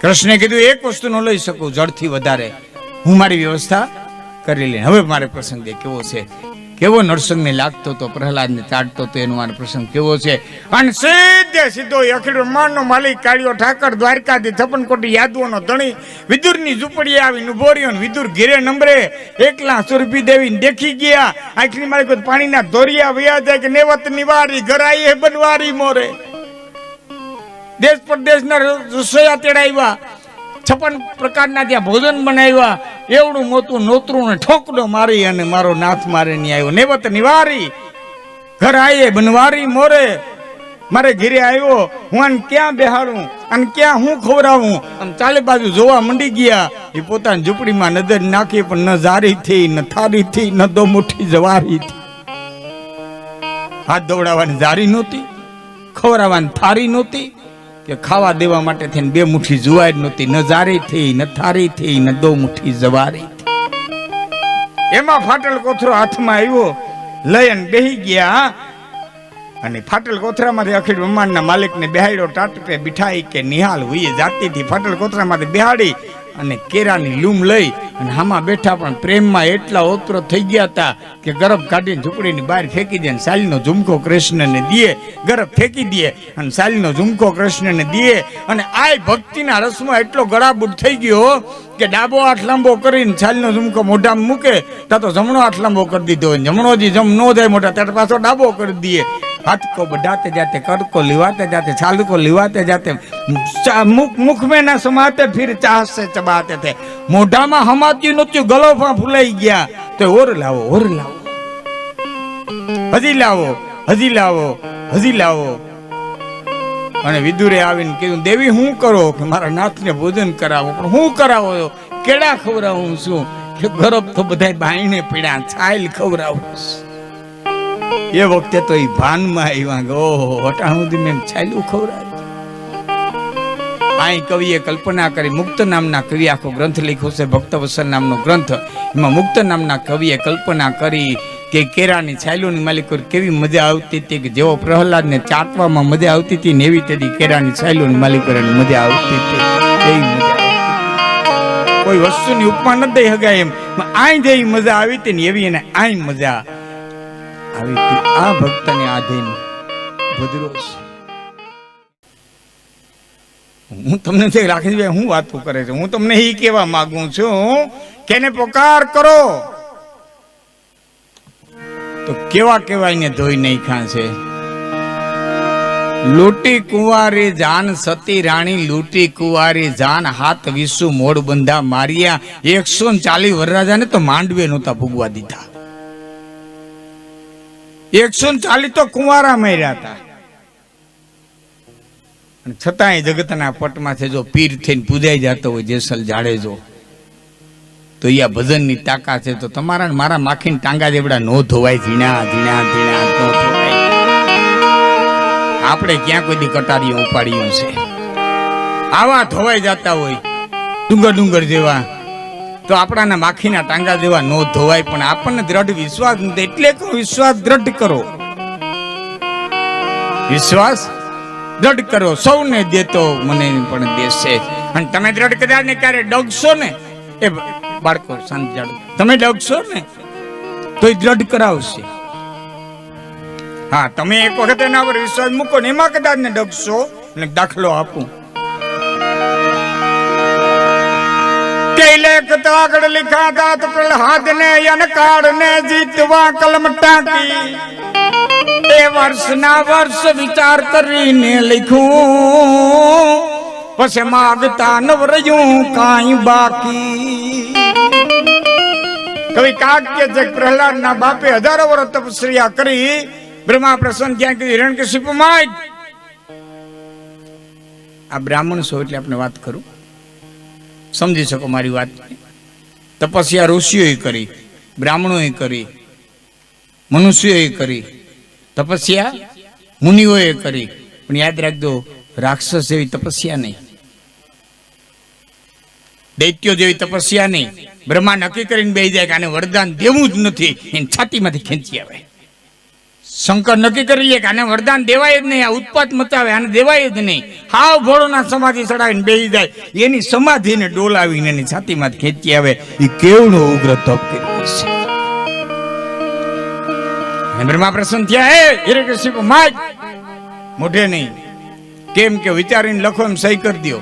કૃષ્ણે કીધું એક વસ્તુ ન લઈ શકું જળથી વધારે, હું મારી વ્યવસ્થા કરી લે. હવે મારે પ્રસંગ કેવો છે, કેવો નરસંગને લાગતો તો, પ્રહલાદને ચાટતો તો, એનો મારો પ્રસંગ કેવો છે. અને સીધો અખિલ બ્રહ્માંડનો માલિક કાળિયો ઠાકર દ્વારકાથી 56 કોટી યાદવોનો ધણી વિદુરની ઝૂંપડીએ આવીને ઉભો રહ્યો. વિદુર ઘેરે નંબરે એકલા સુરભી દેવીને દેખી ગયા. આખરી મારે કોઈ પાણીના ધોરિયા વયા જાય કે નેવત નિવારી ઘરાઈએ બનવારી મોરે. દેશ પરદેશના રસોયા તેડાવ્યા, 56 પ્રકારના ત્યાં ભોજન બનાવ્યા. એવડું મોટું નોતરું ને ઠોકડો મારી અને મારો નાથ મારે ની આવ્યો. નેવત નિવારી ઘર આયે બનવારી મોરે. મારે ઘેરે આવ્યો, હું આને ક્યાં બેહાડું અને ક્યાં હું ખવડાવું. આમ ચાલે બાજુ જોવા મંડી ગયા. એ પોતાની ઝૂંપડીમાં નજર નાખી, પણ ન જારી થઈ, ન થારી થઈ, ન દો મુઠ્ઠી જવારી થઈ. હાથ દોડાવવાની જારી નહોતી, ખવડાવવાની થારી નહોતી, કે ખાવા દેવા માટે થઈને 2 મુઠ્ઠી જુવાર નહોતી. ન જારી થઈ, ન થારી થઈ, ન દો મુઠ્ઠી જવારી. એમાં ફાટેલ કોથરો હાથમાં આવ્યો, લઈ અને બેહી ગયા. અને ફાટેલ કોથરામાંથી અખિલ બ્રહ્માંડના માલિકને બેહાડ્યો. ટાટપે બિઠાઈ કે નિહાલ હુઈએ જાતિથી ફાટેલ કોથરામાંથી બેહાડી અને કેરાની લૂમ લઈ અને હામાં બેઠા. પણ પ્રેમમાં એટલા ઓતરો થઈ ગયા હતા કે ગરબ કાઢીને ઝૂંપડીની બહાર ફેંકી દે અને સાલીનો ઝુમકો કૃષ્ણને દીએ. ગરબ ફેંકી દે અને સાલીનો ઝુમકો કૃષ્ણને દીએ. અને આ ભક્તિના રસમાં એટલો ગળાબૂટ થઈ ગયો કે ડાબો હાથ લાંબો કરીને સાલીનો ઝુમકો મોઢામાં મૂકે ત્યાં તો જમણો હાથ લાંબો કરી દીધો હોય. જમણો જે જમ નો જાય મોઢા ત્યારે પાછો ડાબો કરી દઈએ. हाथ को बढ़ाते जाते, कर को लिवाते जाते, छाल को लिवाते जाते, मुख में न समाते, फिर चाह से चबाते थे. मोढ़ा में हमाती नोती गलोफा फुलाई गया तो और लावो, और लावो, हजी लावो, हजी लावो, हजी लावो. અને વિદુરે આવીને કીધું, દેવી હું કરો કે મારા નાથને ભોજન કરાવો. પણ હું કરાવો, કેળા ખવડાવું છું કે ગરબ તો બધા બાઈને પીડા છાલ ખવડાવું. એ વખતે તો એ ભાનમાં આવ્યા કે ઓહો હટાણું મેં છાયલું ખવડાવ્યું. આ કવિએ કલ્પના કરી. મુક્ત નામના કવિ આખો ગ્રંથ લખ્યો છે, ભક્તવત્સલ નામનો ગ્રંથ. એમાં મુક્ત નામના કવિએ કલ્પના કરી કે કેરાની છાયલુની માલિક કેવી મજા આવતી હતી, કે જેવો પ્રહલાદને ચાટવામાં મજા આવતી હતી ને એવી તેથી કેરાની છાયલુની માલિકોને મજા આવતી હતી. એવી મજા કોઈ વસ્તુની ઉપમા ન દઈ હગાય એમ. આઈ જેવી મજા આવી હતી ને એવી એને આઈ મજા આવી હતી. આ ભક્તને આધીન ભદ્રો છે. હું તમને જે રાખી હું વાતો કરે છે, હું તમને એ કહેવા માંગુ છું કે એને પોકાર કરો તો કેવા કેવાયને ધોઈ નહીં ખાશે. લૂટી કુંવારી જાન સતી રાણી, લૂટી કુંવારી જાન હાથ વિસુ મોડ બંધા માર્યા. 140 વરરાજાને તો માંડવે નહોતા ભૂગવા દીધા. 140 તો કુંવારા માર્યા હતા. છતાંય જગતના પટમાંથી જો પીર થઈને પૂજાઈ જતો હોય જેસલ જાડેજો, તો આ ભજનની તાકાત છે. તો તમારા મારા માખીને ટાંગા જેવડા નો ધોવાય, ઝીણા ઝીણા ઝીણા નો ધોવાય. આપણે ક્યાં કોઈ દી કટારીઓ ઉપાડીઓ છે, આવા ધોવાઈ જતા હોય ડુંગર ડુંગર જેવા. તો આપણાના માખીના ટાંગા જેવા નો ધોવાય. પણ આપણને દ્રઢ વિશ્વાસ નથી, એટલે વિશ્વાસ દ્રઢ કરો, વિશ્વાસ દ્રઢ કરો. સૌને દેતો મને પણ દેશે. અને તમે દ્રઢ કર્યા ને ક્યારે ડગશો ને, એ બાળકો શાંત જાડો, તમે ડગશો ને તો એ દ્રઢ કરાવશે. હા, તમે એક વખત એના પર વિશ્વાસ મૂકો ને એમાં કદાચ ને ડગશો. ને દાખલો આપું કે લેખત આગળ લીખા દાત પ્રહલાદ ને અનકાળ ને જીતવા કલમ ટાંકી. એ વર્ષના વર્ષ વિચાર કરીને લખ્યું, પછી માગતા ન રહ્યું કાંઈ બાકી. કવિ કાવ્ય છે પ્રહલાદના બાપે 1000 વર્ષ તપસ્યા કરી. બ્રહ્મા પ્રસન્ન ક્યાં કીધું, હિરણ્યકશિપુ માય. આ બ્રાહ્મણ છો એટલે આપણે વાત કરું, સમજી શકો મારી વાત. તપસ્યા ઋષિઓએ કરી, બ્રાહ્મણોએ કરી, મનુષ્યોએ કરી, તપસ્યા મુનિઓએ કરી. પણ યાદ રાખજો, રાક્ષસ જેવી તપસ્યા નહીં, દૈત્યો જેવી તપસ્યા નહીં. બ્રહ્મા નક્કી કરીને બેસી જાય કે આને વરદાન દેવું જ નથી, એની છાતીમાંથી ખેંચી આવે. શંકર નક્કી કરી લે કે આને વરદાન દેવાય જ નહીં, આ ઉત્પાત મચાવે, આને દેવાય જ નહીં. હાવ ભોળોના સમાધિ ચડાવીને બેસી જાય, એની સમાધિને ડોલાવીને એની છાતીમાં ખેંચી આવે. એ કેવડો ઉગ્ર તપ કર્યું છે. બ્રહ્મા પ્રસન્ન થયા, હે હિરણ્યકશિપુ માજ મોઢે નહીં, કેમ કે વિચારીને લખો એમ સહી કરી દો,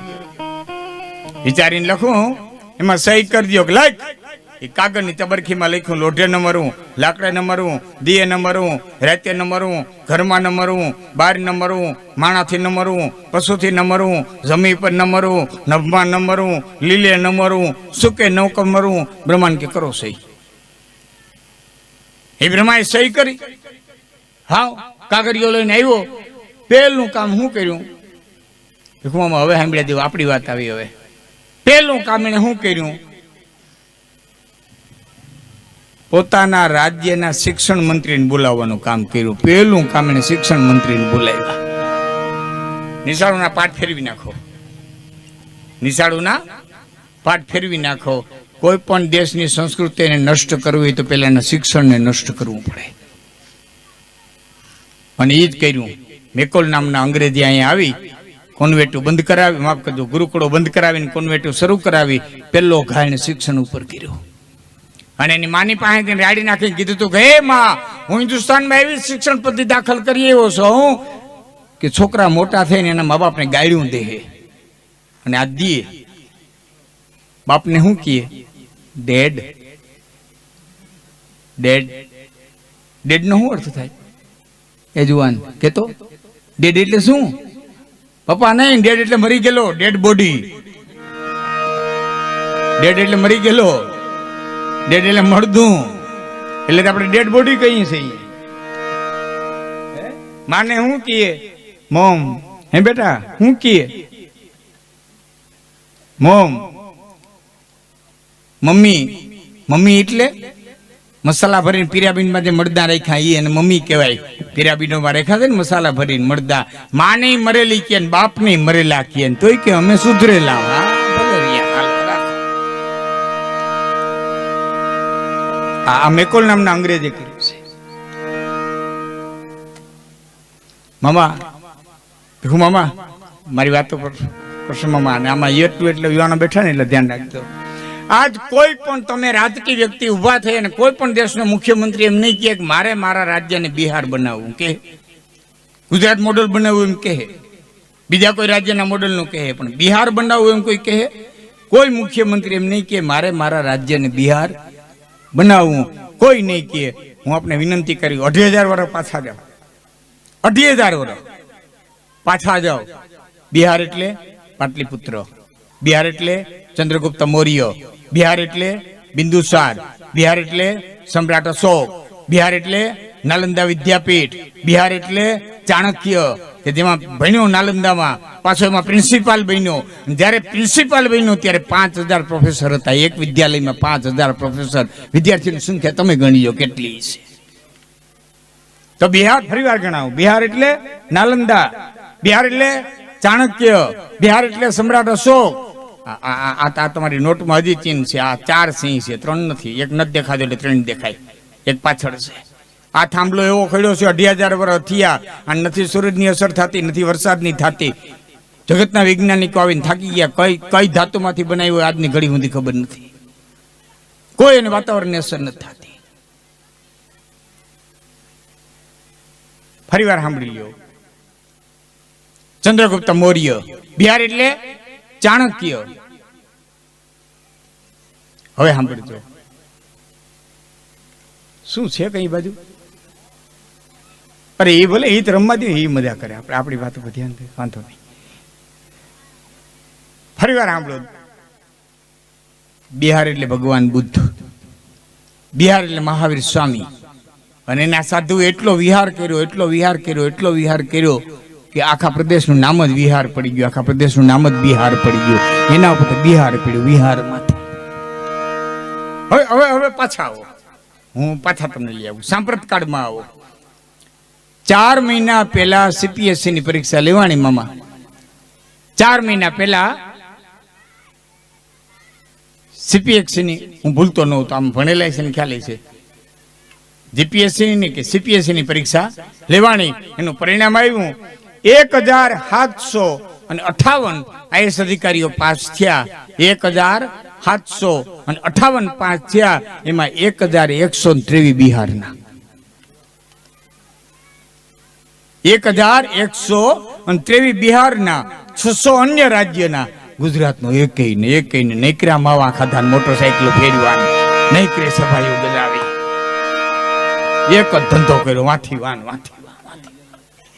વિચારીને લખું એમાં સહી કરી દો કે લખ. એ કાગળની તબરખીમાં લખ્યું, લોઢે ન મરવું, લાકડે ન મરવું, દીએ ન મરવું, રાતે ન મરવું, ઘરમાં ન મરવું, બહાર ન મરવું, માણાથી ન મરવું, પશુથી ન મરવું, જમીન પર ન મરવું, નભમાં ન મરવું, લીલે ન મરવું, સુકે ન મરવું. બ્રહ્માંડ કે કરો સહી. એ બ્રહ્માએ સહી કરી. હા, કાગળિયો લઈને આવ્યો. પહેલું કામ શું કર્યું? ભીખુમામાં હવે સાંભળ્યા દેવું, આપણી વાત આવી. હવે પહેલું કામ એને શું કર્યું? પોતાના રાજ્યના શિક્ષણ મંત્રીને બોલાવવાનું કામ કર્યું. પહેલું કામ એને શિક્ષણ મંત્રીને બોલાવ્યા. નિશાળોના પાઠ ફેરવી નાખો, નિશાળોના પાઠ ફેરવી નાખો. કોઈ પણ દેશની સંસ્કૃતિને નષ્ટ કરવી હોય તો પહેલા એના શિક્ષણને નષ્ટ કરવું પડે. અને એ જ કર્યું. મેકોલ નામના અંગ્રેજી અહીંયા આવી, કોન્વેન્ટો બંધ કરાવી, માફ કરજો, ગુરુકુળો બંધ કરાવીને કોન્વેન્ટો શરૂ કરાવી. પહેલો ઘા એને શિક્ષણ ઉપર કર્યો. અને એની માની પાસે રાડી નાખીને કીધું હતું કે હે માં, હું હિન્દુસ્તાનમાં એવી શિક્ષણ પદ્ધતિ દાખલ કરી આવ્યો છું કે છોકરા મોટા થઈને એના મા બાપને ગાળ્યું દે. અને આ દીએ બાપને શું કહે? ડેડ. ડેડ, ડેડ નો શું અર્થ થાય? એ જુવાન કેતો, ડેડ એટલે શું? પપ્પા નહીં, ડેડ એટલે મરી ગયેલો, ડેડ બોડી. ડેડ એટલે મરી ગયેલો, ડેડ એટલે મળદું, એટલે આપણે ડેડ બોડી કહીએ છીએ. માને શું કહીએ? મોમ. હે બેટા શું કહીએ? મોમ. મમ્મી. મમ્મી એટલે મસાલા ભરીને પિરાબીનમાં જે મરદા રાખ્યા એ અને મમ્મી કહેવાય. પિરાબીનોમાં રાખ્યા છે ને મસાલા ભરીને મરદા. માને મરેલી કે બાપ ને મરેલા કે, તોય કે અમે સુધરેલા. આ મેકોલ નામના અંગ્રેજે કર્યું છે. મામા, ભીખુ મામા, મારી વાતો કરશો મામા. અને આમાં એટલું એટલે યુવાનો બેઠા ને એટલે ધ્યાન રાખજો. આજ કોઈ પણ તમે રાજકીય વ્યક્તિ ઉભા થઈ અને કોઈ પણ દેશનો મુખ્યમંત્રી એમ નહીં કહે કે મારે મારા રાજ્યને બિહાર બનાવવું, કે ગુજરાત મોડલ બનાવવું એમ કહે, બીજા કોઈ રાજ્યના મોડલનું કહે, પણ બિહાર બનાવવું એમ કોઈ કહે? કોઈ મુખ્યમંત્રી એમ નહીં કહે મારે મારા રાજ્યને બિહાર બનાવવું, કોઈ નહીં કહે. હું આપને વિનંતી કરી, 2,500 વર્ષ પાછા જાઓ, 2,500 વર્ષ પાછા જાઓ. બિહાર એટલે પાટલીપુત્ર, બિહાર એટલે ચંદ્રગુપ્ત મૌર્ય, બિહાર એટલે બિંદુસાર, બિહાર એટલે સમ્રાટ અશોક, બિહાર એટલે નાલંદા વિદ્યાપીઠ, બિહાર એટલે ચાણક્ય કે જેમાં ભણ્યો નાલંદામાં, પાછો એમાં પ્રિન્સિપાલ બન્યો. જ્યારે પ્રિન્સિપાલ બન્યો ત્યારે 5,000 પ્રોફેસર હતા. એક વિદ્યાલયમાં 5,000 પ્રોફેસર. વિદ્યાર્થીઓની સંખ્યા તમે ગણીજો કેટલી છે. તો બિહાર ફરી વાર ગણાવો. બિહાર એટલે નાલંદા, બિહાર એટલે ચાણક્ય, બિહાર એટલે સમ્રાટ અશોક. આ તમારી નોટમાં હજી ચિહ્ન છે. આ 4 સિંહ છે, 3 નથી. એક નથી દેખાતો એટલે 3 દેખાય, એક પાછળ છે. આ થાંભલો એવો ખડ્યો છે 2,500 વર્ષ થયા, અને નથી સૂરજની અસર થતી, નથી વરસાદની થતી. જગતના વૈજ્ઞાનિકો આવીને થાકી ગયા, કઈ ધાતુમાંથી બનાવ્યું હોય આજની ઘડી સુધી ખબર નથી. કોઈ એને વાતાવરણની અસર નથી થતી. ફરી વાર સાંભળી લ્યો. ચંદ્રગુપ્ત મૌર્ય, બિહાર એટલે ચાણક્ય. હવે સાંભળજો શું છે કઈ બાજુ. અરે એ ભલે એ રમવા દે, એ મજા કરે, આપણે આપણી વાતો પર ધ્યાન દે, વાંધો નહીં. ફરી વાર સાંભળો. બિહાર એટલે ભગવાન બુદ્ધ, બિહાર એટલે મહાવીર સ્વામી. અને એના સાધુ એટલો વિહાર કર્યો, એટલો વિહાર કર્યો, એટલો વિહાર કર્યો કે આખા પ્રદેશનું નામ જ વિહાર પડી ગયું. આખા પ્રદેશનું નામ જ બિહાર પડી ગયું. એના ઉપર બિહાર પડ્યું, વિહારમાંથી. હવે પાછા આવો, હું પાછા તમને લઈ આવું. સાંપ્રત કાળમાં આવો. 4 મહિના પહેલા CPSC ની પરીક્ષા લેવાની મામા. 4 મહિના પહેલા CPSC ની, હું ભૂલતો ન હોતો, આમ ભણેલા છે ને ખ્યાલ છે. જીપીએસસી ની કે સીપીએસસી ની પરીક્ષા લેવાની. એનું પરિણામ આવ્યું 1758 આઈએસ અધિકારીઓ પાસ થયા. 1758 પાસ થયા. એમાં 1123 બિહારના, 1123 બિહારના, 600 અન્ય રાજ્યના. ગુજરાતનો એકેય ને નૈકરા માવા ખાધા, મોટરસાઇકલો ફેરવાની, નૈકરે સભાઈઓ ગજાવી, એક જ ધંધો કર્યો, વાથી વાન.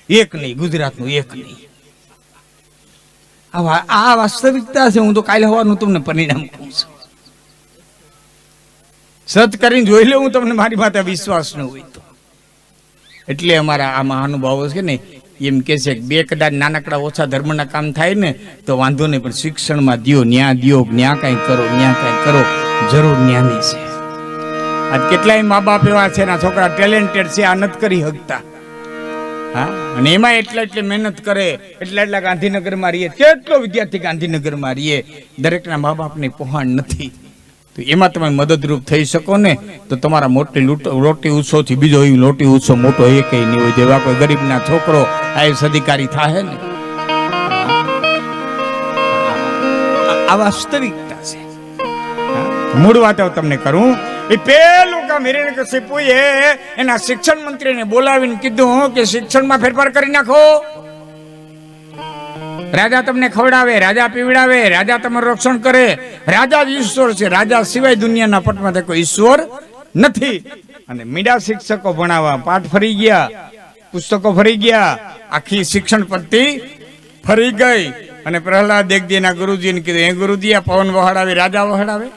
એક નહીં, ગુજરાતનું એક નહીં. આ વાસ્તવિકતા છે. હું તો કાલે હવાનું તમને પરિણામ કહું છું. સત કરીને જોઈ લે, હું તમને મારી માથે વિશ્વાસ ન હોય તો. એટલે અમારા આ મહાનુભાવો છે ને એમ કે છે કે બે કદાચ નાનકડા ઓછા ધર્મના કામ થાય ને તો વાંધો નહીં, પણ શિક્ષણમાં દ્યો, ન્યા દ્યો, ન્યા કાંઈ કરો, જરૂર ન્યાની છે. આજ કેટલાય મા બાપ એવા છે, ના છોકરા ટેલેન્ટેડ છે, આ નથી કરી શકતા. હા, અને એમાં એટલે મહેનત કરે, એટલા ગાંધીનગરમાં રહીએ, કેટલો વિદ્યાર્થી ગાંધીનગરમાં રહીએ, દરેકના મા બાપની પહોંચ નથી. તો એમાં તમે મદદરૂપ થઈ શકો ને તો તમારા મોટી રોટી ઉત્સવથી બીજો એ લોટી ઉત્સવ મોટો એ કઈ નહીં હોય. જેવા કોઈ ગરીબના છોકરો આઈએસ અધિકારી થાય ને, આ વાસ્તવિકતા છે. મૂળ વાત તમને કરું, એ પેલું કામ હિરણ્યકશિપુએ એના શિક્ષણ મંત્રીને બોલાવીને કીધું કે શિક્ષણમાં ફેરફાર કરી નાખો. રાજા તમને ખવડાવે, રાજા પીવડાવે, રાજા તમારું રક્ષણ કરે, રાજા જ ઈશ્વર છે. રાજા સિવાય દુનિયાના પટમાં કોઈ ઈશ્વર નથી. અને મીડા શિક્ષકો ભણાવવા, પાઠ ફરી ગયા, પુસ્તકો ફરી ગયા, આખી શિક્ષણ પદ્ધતિ ફરી ગઈ. અને પ્રહલાદ દેગજીના ગુરુજીને કીધું, એ ગુરુજી, આ પવન વહાડાવે રાજા વહાડાવે,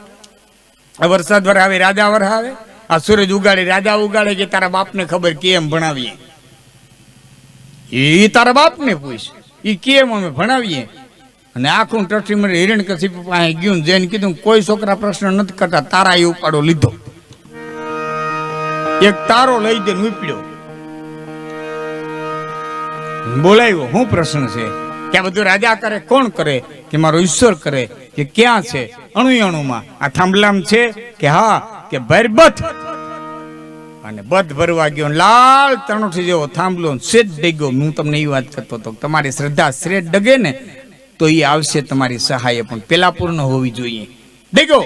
આ વરસાદ વરાવે રાજા વરાવે, આ સૂરજ ઉગાડે રાજા ઉગાડે, કે તારા બાપને ખબર કેમ ભણાવીએ? એ તારા બાપને પૂછ, એ કેમ અમે ભણાવીએ? અને આખું ટટ્ટી હિરણ્યકશિપુ પાસે ગયું, જઈને કીધું કોઈ છોકરા પ્રશ્ન નથી કરતા, તારા એ ઉપાડો લીધો. એક તારો લઈ જઈને ઉપડ્યો, બોલાવ્યો, શું પ્રશ્ન છે? કે આ બધું રાજા કરે, કોણ કરે? કે મારો ઈશ્વર કરે. કે ક્યાં છે? અણુમાં. આ થાંભલામાં છે? કે હા. કે ભરબથ. અને બધ ભરવા ગયો, લાલ તણોઠી જેવો થાંભલો શેઠ ડગ્યો. હું તમને એ વાત કરતો હતો, તમારી શ્રદ્ધા શ્રેઠ ડગે ને તો એ આવશે તમારી સહાય, પણ પેલા પૂર્ણ હોવી જોઈએ. ડગ્યો,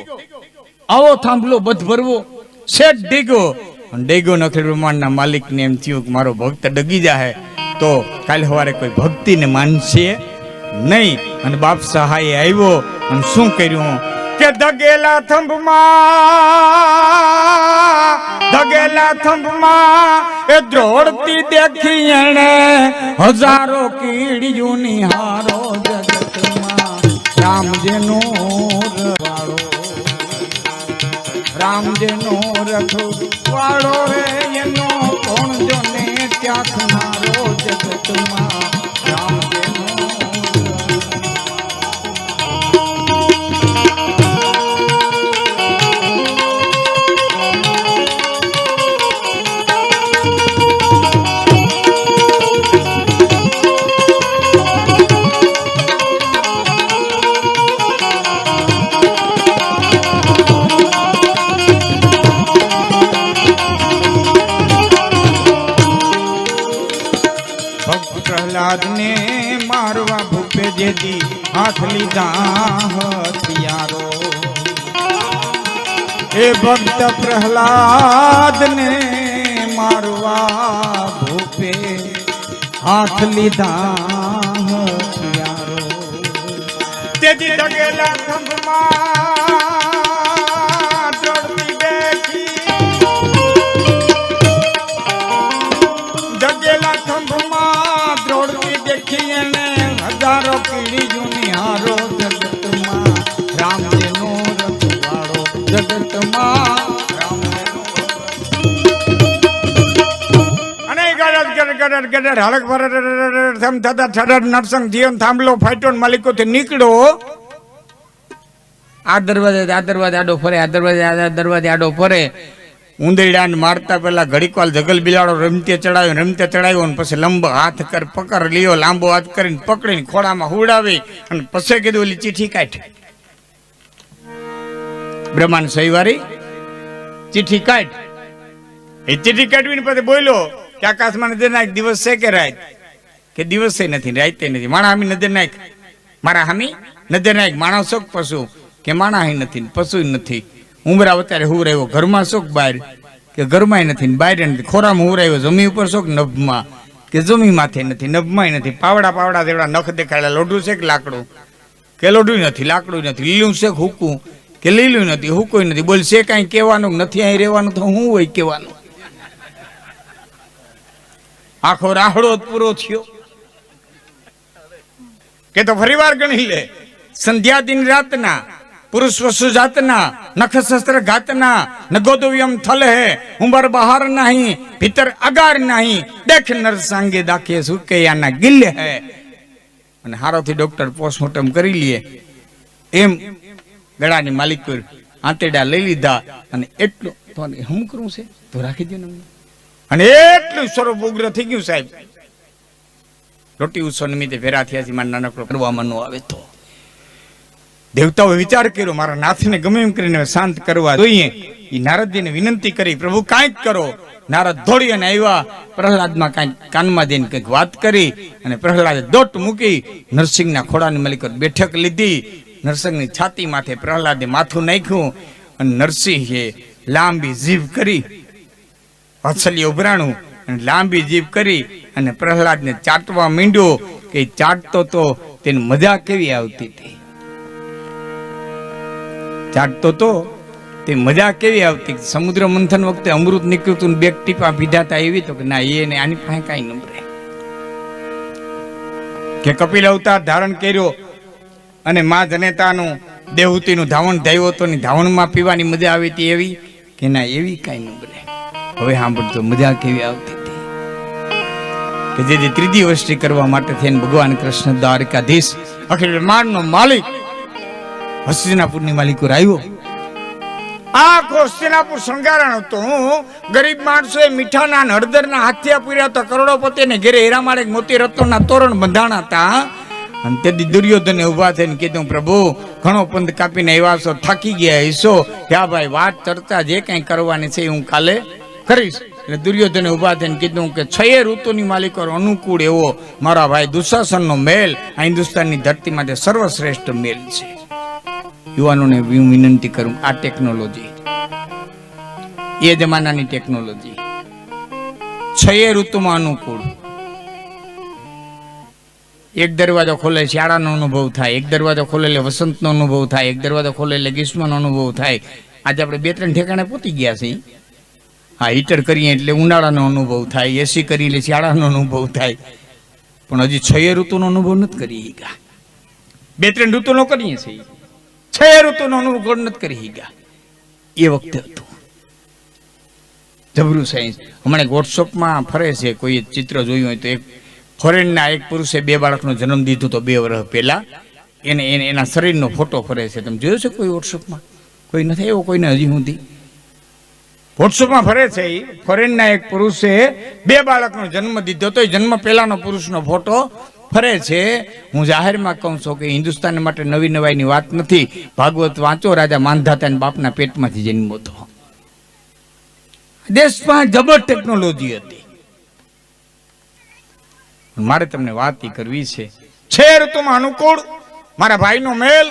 આવો થાંભલો બધ ભરવો, શેઠ ડગ્યો. ડગ્યો નખરી બ્રહ્માંડના માલિકને એમ થયું કે મારો ભક્ત ડગી જાય તો કાલે સવારે કોઈ ભક્તિને માનશે નહીં. અને બાપ સહાય આવ્યો અને શું કર્યું કે ધગેલા થંભમાં એ દ્રોડતી દેખી એને હજારો કીડીઓની હારો જગતમાં. રામજેનો રવાડો, રામજેનો રથો વાળો રે, એનો કોણ જોને ત્યાંથ મારો જગતમાં. રામજેનો પ્રહલાદને મારવા ભૂપે જેથી હાથ લીધા હથિયારો. એ ભક્ત પ્રહલાદને મારવા ભૂપે હાથ લીધા હથિયારો. તેથી ડગેલા થંભમાં ચડતી બેઠી, ડગેલા થંભમાં દ્રોડતી દેખી એને હજારો કીડી જૂની હારો જગતમાં. રામજેનો રથવાળો જગતમાં. અને ગડર હળક ભર થમ થતા ઠડર નરસંગ જીવન થાંભલો ફાટ્યો માલિકોથી નીકળ્યો. આ દરવાજે આડો ફરે, આ દરવાજે આડો ફરે. ઉંદરડાને મારતા પેલા ઘડીકવાલ જગલ બિલાડો રમતે ચડાવ્યો ને પછી લંબો હાથ કર પકડ લ્યો, લાંબો હાથ કરીને પકડીને ખોડામાં હુડાવી અને પછી કીધું ઓલી ચીઠી કાઢ. બ્રહ્માંડ સહીવારી ચીઠી કાઢ. એ ચીઠી કાઢવીને પછી બોલ્યો કે આકાશમાં નજર નાખ, દિવસ છે કે રાત? કે દિવસે નથી, રાતે નથી. માણા હામી નજર નાખ, મારા હામી નજર નાખ. માણસ શોક પશુ? કે માણા નથી, પશુ નથી. ઉમરા અત્યારે હુવરાયો, ઘરમાં શોક બહાર? કે ઘરમાં નથી ને બહાર નથી. ખોરામાં હુવરાયો, જમી ઉપર શોક? નભમાં? કે જમી માથે નથી, નભમાં નથી. પાવડા પાવડા જેવડા નખ દેખાડ્યા, લોઢું છે કે લાકડું? કે લોઢું નથી, લાકડું નથી. લીલું છે કે હુકું? કે લીલું નથી, હુકું નથી. બોલ છે કાંઈ કહેવાનું નથી, અહીં રહેવાનું તો હું હોય કહેવાનું? આખો રાહડો પૂરો થયો કે તો ફરી વાર ગણી લે. સંધ્યા દિન રાતના, પુરુષ વસુ જાતના, નખ શસ્ત્ર ઘાતના, નગોદવ્યમ થલ હે, ઉંબર બહાર નહીં, ભીતર અગાર નહીં, દેખ નર સાંગે દાખે સુકૈયાના ગિલ હે. અને હારોથી ડોક્ટર પોસ્ટમોર્ટમ કરી લે એમ ગળાની માલિક આંતેડા લઈ લીધા. અને એટલું તો હમ કરવું છે તો રાખી દો ને. અને એટલું સ્વરૂપ ઉગ્ર થઈ ગયું સાહેબ. રોટી ઉત્સવ નિમિત્તે ભેરા થયા છે, મારા નાનકડો કરવામાં ન આવે તો. દેવતાઓએ વિચાર કર્યો મારા નાથને ગમે એમ કરીને શાંત કરવા જોઈએ. એ નારદજીને વિનંતી કરી, પ્રભુ કાંઈક કરો. નારદ દોડી અને આવ્યા. પ્રહલાદમાં કાંઈક કાનમાં જઈને કંઈક વાત કરી અને પ્રહલાદે દોટ મૂકી નરસિંહના ખોડાની મલિક બેઠક લીધી. નરસિંહની છાતી માથે પ્રહલાદે માથું નાખ્યું અને નરસિંહે લાંબી જીભ કરી, વાત્સલ્ય ઉભરાણું અને લાંબી જીભ કરી અને પ્રહલાદને ચાટવા માંડ્યો. કે ચાટતો તો તેને મજા કેવી આવતી હતી. ચાટતો તો તે મજા કેવી આવતી. સમુદ્ર મંથન વખતે અમૃત નીકળ્યું તું, બે ટીપા પીધાતા એવી તો કે ના, એને આની પાસે કાંઈ નંબરે. કે કપિલ અવતાર ધારણ કર્યો અને મા જનેતાનું દેવહૂતિનું ધાવણ થયું હતું, ની ધાવણમાં પીવાની મજા આવી હતી એવી કે ના, એવી કાંઈ નંબરે. હવે સાંભળતો મજા કેવી આવતી હતી. કે જે ત્રીજી વસ્તી કરવા માટે થઈને ભગવાન કૃષ્ણ દ્વારકાધીશ અખિલ બ્રહ્માંડનો માલિક હસ્તિનાપુરની માલિકો આવ્યો. આખો હસ્તિનાપુર શણગારણ હતું. ગરીબ માણસોએ મીઠાના હળદરના હાથિયા પૂર્યા હતા. કરોડોપતિ ને ઘેરે હીરામાળે મોતી રત્નોના તોરણ બંધાણા હતા. અને તેથી દુર્યોધને ઉભા થઈને કીધું, પ્રભુ ઘણો પંથ કાપીને આવ્યા છો, થાકી ગયા હશો. ક્યાં ભાઈ, વાત ચર્ચા જે કઈ કરવાની છે હું કાલે કરીશ. એટલે દુર્યોધને ઉભા થઈને કીધું કે 6 ઋતુની માલિકો અનુકૂળ એવો મારા ભાઈ દુશાસનનો મેલ આ હિન્દુસ્તાનની ધરતી માટે સર્વશ્રેષ્ઠ મેલ છે. યુવાનોને હું વિનંતી કરું, આ ટેકનોલોજી એ જમાનાની ટેકનોલોજી 6 ઋતુમાં અનુકૂળ. એક દરવાજો ખોલે શિયાળાનો અનુભવ થાય, એક દરવાજો ખોલે એટલે વસંતનો અનુભવ થાય, એક દરવાજો ખોલે એટલે ગ્રીષ્મનો અનુભવ થાય. આજે આપણે 2-3 ઠેકાણે પહોંચી ગયા છીએ. હા, હીટર કરીએ એટલે ઉનાળાનો અનુભવ થાય, એસી કરીએ એટલે શિયાળાનો અનુભવ થાય, પણ હજી 6 ઋતુનો અનુભવ નથી કરી ગયા. 2-3 ઋતુનો કરીએ છીએ, 6 ઋતુનો અનુભવ નથી કરી ગયા. એ વખતે હતું જબરું સાયન્સ. હમણાં વોટ્સઅપમાં ફરે છે, કોઈ ચિત્ર જોયું હોય તો એક ફોરેનના એક પુરુષે 2 બાળકનો જન્મ દીધો તો 2 વર્ષ પહેલા. એને એના શરીરનો ફોટો ફરે છે. તમે જોયો છે કોઈ વોટ્સઅપમાં? કોઈ નથી એવો કોઈને હજી સુધી વોટ્સઅપમાં ફરે છે. ફોરેનના એક પુરુષે 2 બાળકનો જન્મ દીધો તો એ જન્મ પહેલાનો પુરુષનો ફોટો ફરે છે. હું જાહેરમાં કહું છું કે હિન્દુસ્તાન માટે નવી નવાઈની વાત નથી. ભાગવત વાંચો, રાજા માંધાતાના બાપના પેટમાંથી જન્મો હતો. દેશમાં જબર ટેકનોલોજી હતી. મારે તમને વાત કરવી છે. 6 ઋતુમાં અનુકૂળ મારા ભાઈનો મેલ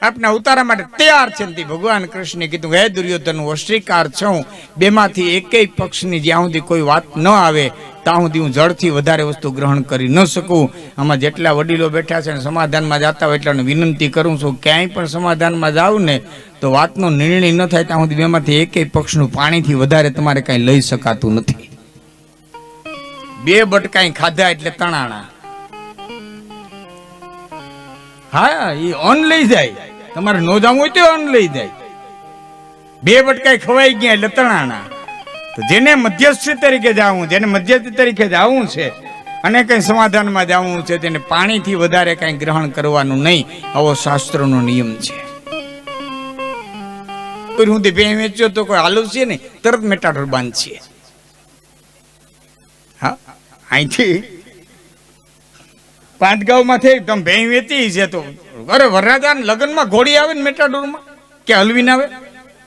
આપના ઉતારા માટે તૈયાર છે. ભગવાન કૃષ્ણે કીધું, હે દુર્યોધન, હું અશ્રીકાર છું. 2માંથી એકેય પક્ષની જ્યાં સુધી કોઈ વાત ન આવે ત્યાં સુધી હું જળથી વધારે વસ્તુ ગ્રહણ કરી ન શકું. આમાં જેટલા વડીલો બેઠા છે ને સમાધાનમાં જતા હોય એટલાને વિનંતી કરું છું, ક્યાંય પણ સમાધાનમાં જાવ ને તો વાતનો નિર્ણય ન થાય ત્યાં સુધી 2માંથી એકેય પક્ષનું પાણીથી વધારે તમારે કાંઈ લઈ શકાતું નથી. 2 બટકાઈ ખાધા એટલે તણાણા. હા, એ અન્ન લઈ જાય. તમારે નો જાવું હોય તો અન્ન લઈ જાય. 2 બટકાઈ ખવાઈ ગયા એટલે તણાણા. તો જેને મધ્યસ્થી તરીકે જાવું, જેને મધ્યસ્થી તરીકે જાવું છે અને કઈ સમાધાનમાં જાવું છે, તેને પાણીથી વધારે કઈ ગ્રહણ કરવાનું નહીં. આવો શાસ્ત્રનો નિયમ છે. કોઈ હું ભેં વેચ્યો તો કોઈ હાલું છે ને તરત મેટાડોર બાંધશે. હા, અહીંથી 5 ગામમાંથી તમે ભેં વેચી છે તો અરે વરરાજા લગ્નમાં ઘોડી આવે ને મેટાડોરમાં, કે હલવીને આવે,